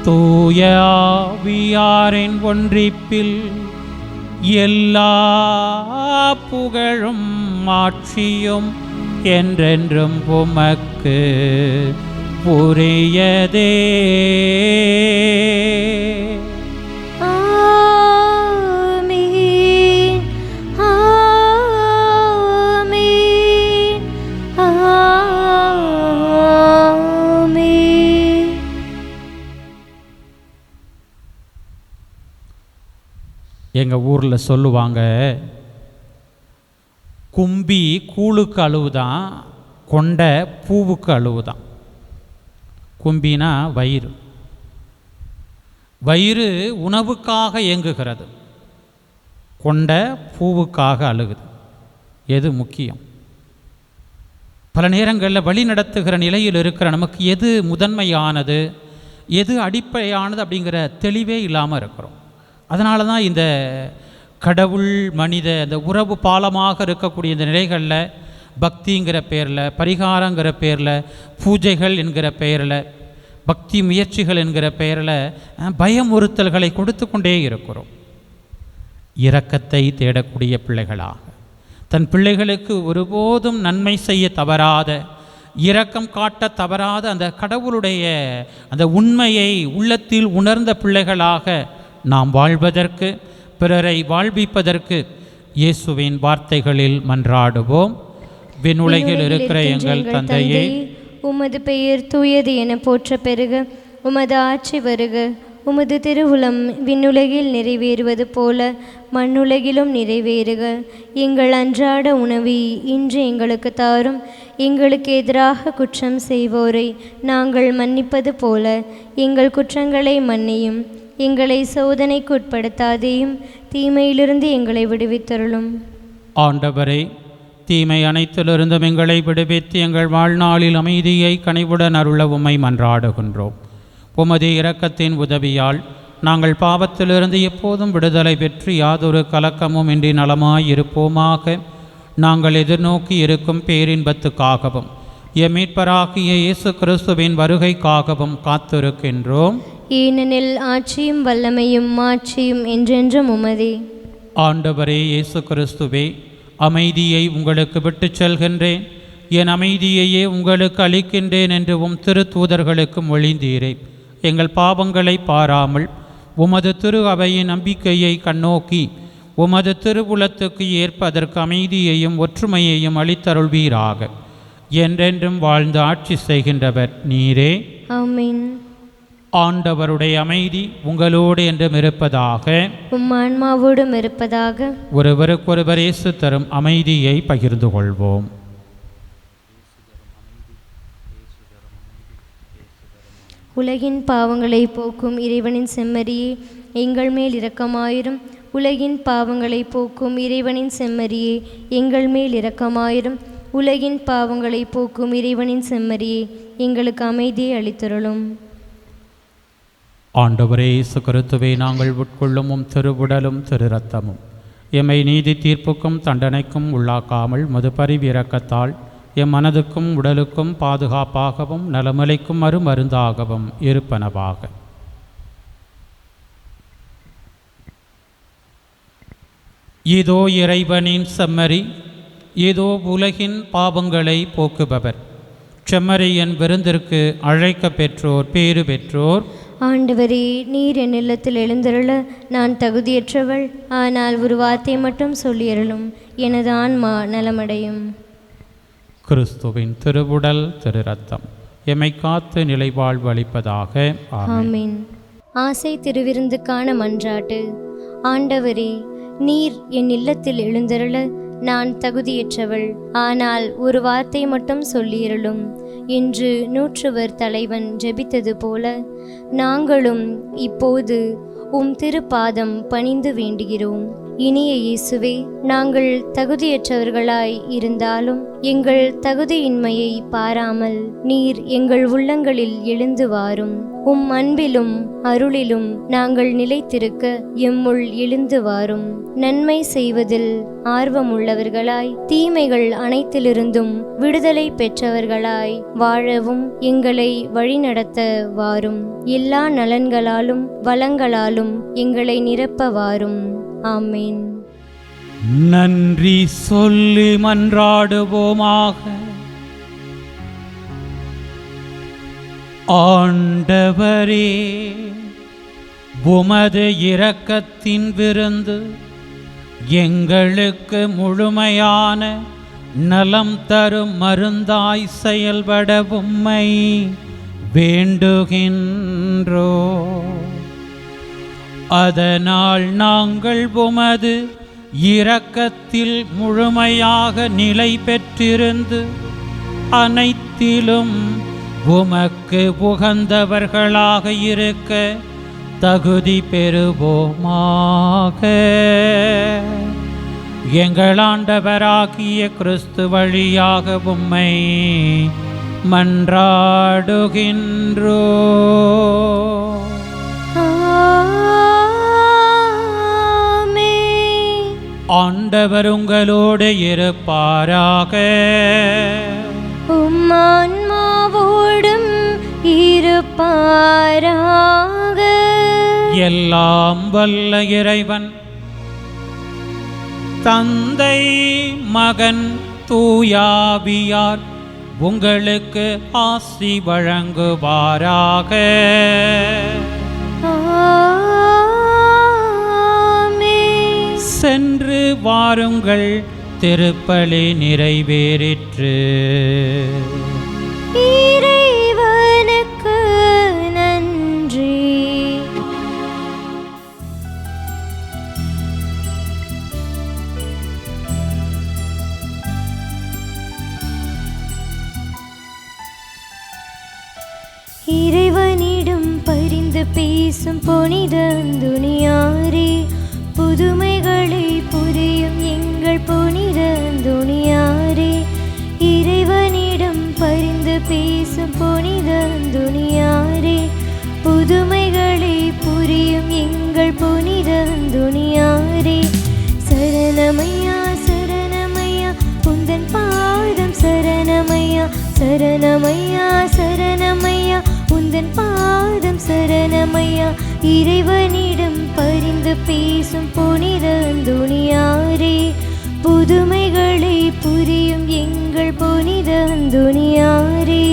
தூய ஆவியாரின் ஒன்றிப்பில் எல்லா புகழும் ஆட்சியும் என்றென்றும் உமக்கு உரியதே. ஆமென், ஆமென், ஆமென். எங்கள் ஊரில் சொல்லுவாங்க, கும்பி கூழுக்கு அழுவுதான், கொண்டை பூவுக்கு அழுவுதான். கும்பினா வயிறு, வயிறு உணவுக்காக இயங்குகிறது, கொண்டை பூவுக்காக அழுகுது. எது முக்கியம்? பல நேரங்களில் வழி நடத்துகிற நிலையில் இருக்கிற நமக்கு எது முதன்மையானது, எது அடிப்படையானது அப்படிங்கிற தெளிவே இல்லாமல் இருக்கிறோம். அதனால தான் இந்த கடவுள் மனித அந்த உறவு பாலமாக இருக்கக்கூடிய இந்த நிலைகளில் பக்திங்கிற பேரில், பரிகாரங்கிற பேரில், பூஜைகள் என்கிற பெயரில், பக்தி முயற்சிகள் என்கிற பெயரில் பயமுறுத்தல்களை கொடுத்து கொண்டே இருக்கிறோம். இரக்கத்தை தேடக்கூடிய பிள்ளைகளாக, தன் பிள்ளைகளுக்கு ஒருபோதும் நன்மை செய்ய தவறாத, இரக்கம் காட்ட தவறாத அந்த கடவுளுடைய அந்த உண்மையை உள்ளத்தில் உணர்ந்த பிள்ளைகளாக நாம் வாழ்வதற்கு, பிறரை வாழ்விப்பதற்கு இயேசுவின் வார்த்தைகளில் மன்றாடுவோம். விண்ணுலகில் இருக்கிற எங்கள் தந்தையே, உமது பெயர் தூயது என போற்ற பெருக, உமது ஆட்சி வருக, உமது திருவுளம் விண்ணுலகில் நிறைவேறுவது போல மண்ணுலகிலும் நிறைவேறுக. எங்கள் அன்றாட உணவை இன்று எங்களுக்கு தாரும். எங்களுக்கு எதிராக குற்றம் செய்வோரை நாங்கள் மன்னிப்பது போல எங்கள் குற்றங்களை மன்னியும். எங்களை சோதனைக்கு உட்படுத்தாதேயும், தீமையிலிருந்து எங்களை விடுவித்தருளும். ஆண்டவரே, தீமை அனைத்திலிருந்தும் எங்களை விடுவித்து எங்கள் வாழ்நாளில் அமைதியை கனிவுடன் அருள உம்மை மன்றாடுகின்றோம். உமது இரக்கத்தின் உதவியால் நாங்கள் பாவத்திலிருந்து எப்போதும் விடுதலை பெற்று யாதொரு கலக்கமும் இன்றி நலமாயிருப்போமாக. நாங்கள் எதிர்நோக்கி இருக்கும் பேரின்பத்துக்காகவும் எம் மீட்பராகிய இயேசு கிறிஸ்துவின் வருகைக்காகவும் காத்திருக்கின்றோம். ஏனெனில் ஆட்சியும் வல்லமையும் மாட்சியும் என்றென்றும் உமதே. ஆண்டவரே இயேசு கிறிஸ்துவே, அமைதியை உங்களுக்கு விட்டுச் செல்கின்றேன், என் அமைதியையே உங்களுக்கு அளிக்கின்றேன் என்று உம் திருத்தூதர்களுக்கு மொழிந்தீரே. எங்கள் பாவங்களை பாராமல் உமது திரு அவையின் நம்பிக்கையை கண்ணோக்கி உமது திருவுளத்துக்கு ஏற்ப அதற்கு அமைதியையும் ஒற்றுமையையும் அளித்தருள்வீராக. என்றென்றும் வாழ்ந்து ஆட்சி செய்கின்றவர் நீரே. ஆமென். ஆண்டவருடைய அமைதி உங்களோடு என்றும் இருப்பதாக, உம் ஆன்மாவோடும் இருப்பதாக. ஒருவருக்கொருவர் இயேசு தரும் அமைதியை பகிர்ந்து கொள்வோம். உலகின் பாவங்களை போக்கும் இறைவனின் செம்மறியே, எங்கள் மேல் இரக்கமாயிரும். உலகின் பாவங்களை போக்கும் இறைவனின் செம்மறியே, எங்கள் மேல் இரக்கமாயிரும். உலகின் பாவங்களை போக்கும் இறைவனின் செம்மறியே, எங்களுக்கு அமைதியை அளித்தருளும். ஆண்டவரே இயேசு கிறிஸ்துவே, நாங்கள் உட்கொள்ளும் உம் திருவுடலும் திரு இரத்தமும் எம்மை நீதி தீர்ப்புக்கும் தண்டனைக்கும் உள்ளாக்காமல் மது பரிவிரக்கத்தால் எம் மனதுக்கும் உடலுக்கும் பாதுகாப்பாகவும் நலமளிக்கும் மருந்தாகவும் இருப்பனவாக. இதோ இறைவனின் செம்மறி, இதோ உலகின் பாவங்களை போக்குபவர். செம்மறியின் விருந்திற்கு அழைக்க பெற்றோர் பேறு பெற்றோர். ஆண்டவரே, நீர் என் இல்லத்தில் எழுந்தருள நான் தகுதியற்றவள். ஆனால் ஒரு வார்த்தை மட்டும் சொல்லியருளும், எனது ஆன்மா நலமடையும். கிறிஸ்துவின் திருவுடல் திரு இரத்தம் எம்மை காத்து நிலைவாழ்வு அளிப்பதாக. ஆமென். ஆசை திருவிருந்துக்கான மன்றாட்டு. ஆண்டவரே, நீர் என் இல்லத்தில் எழுந்தருள நான் தகுதியற்றவள். ஆனால் ஒரு வார்த்தை மட்டும் சொல்லியருளும் என்று நூற்றுவர் தலைவன் ஜெபித்தது போல நாங்களும் இப்போது உம் திருப்பாதம் பணிந்து வேண்டுகிறோம். இனிய இயேசுவே, நாங்கள் தகுதியற்றவர்களாய் இருந்தாலும் எங்கள் தகுதியின்மையை பாராமல் நீர் எங்கள் உள்ளங்களில் எழுந்து வாரும். உம் அன்பிலும் அருளிலும் நாங்கள் நிலைத்திருக்க எம்முள் எழுந்து வாரும். நன்மை செய்வதில் ஆர்வமுள்ளவர்களாய், தீமைகள் அனைத்திலிருந்தும் விடுதலை பெற்றவர்களாய் வாழவும் எங்களை வழிநடத்த வாரும். எல்லா நலன்களாலும் வளங்களாலும் எங்களை நிரப்ப வாரும். ஆமென். நன்றி சொல்லி மன்றாடுவோமாக. ஆண்டவரே, உமது இரக்கத்தின் விருந்து எங்களுக்கு முழுமையான நலம் தரும் மருந்தாய் செயல்பட உம்மை வேண்டுகின்றோ. அதனால் நாங்கள் உமது இரக்கத்தில் முழுமையாக நிலை பெற்றிருந்து அனைத்திலும் உமக்கு உகந்தவர்களாக இருக்க தகுதி பெறுவோமாக. எங்கள் ஆண்டவராகிய கிறிஸ்து வழியாக உம்மை மன்றாடுகின்றோ. ஆமென். ஆண்டவர் உங்களோடு இருப்பாராக. உம்மான்மாவோடும் இருப்பாராக. எல்லாம் வல்ல இறைவன் தந்தை மகன் தூயாவியார் உங்களுக்கு ஆசி வழங்குவாராக. ஆமென். சென்று வாருங்கள், திருப்பலி நிறைவேறிற்று. இறைவனுக்கு நன்றி. இறைவனிடம் பரிந்து பேசும் புனித அந்தோனியாரே, புதுமைகளை புரியும் எங்கள் புனித அந்தோனியாரே. இறைவனிடம் பரிந்து பேசும் புனித அந்தோனியாரே, புதுமைகளை புரியும் எங்கள் புனித அந்தோனியாரே. சரணமையா சரணமையா உந்தன் பாதம் சரணமையா, சரணமையா சரணமையா உந்தன் பாதம் சரணமையா. இறைவனிடம் பரிந்து பேசும் புனித அந்தோனியாரே, புதுமைகளை புரியும் எங்கள் புனித அந்தோனியாரே.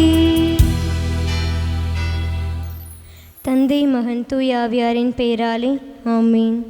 தந்தை மகன் தூய ஆவியாரின் பெயராலே ஆமீன்.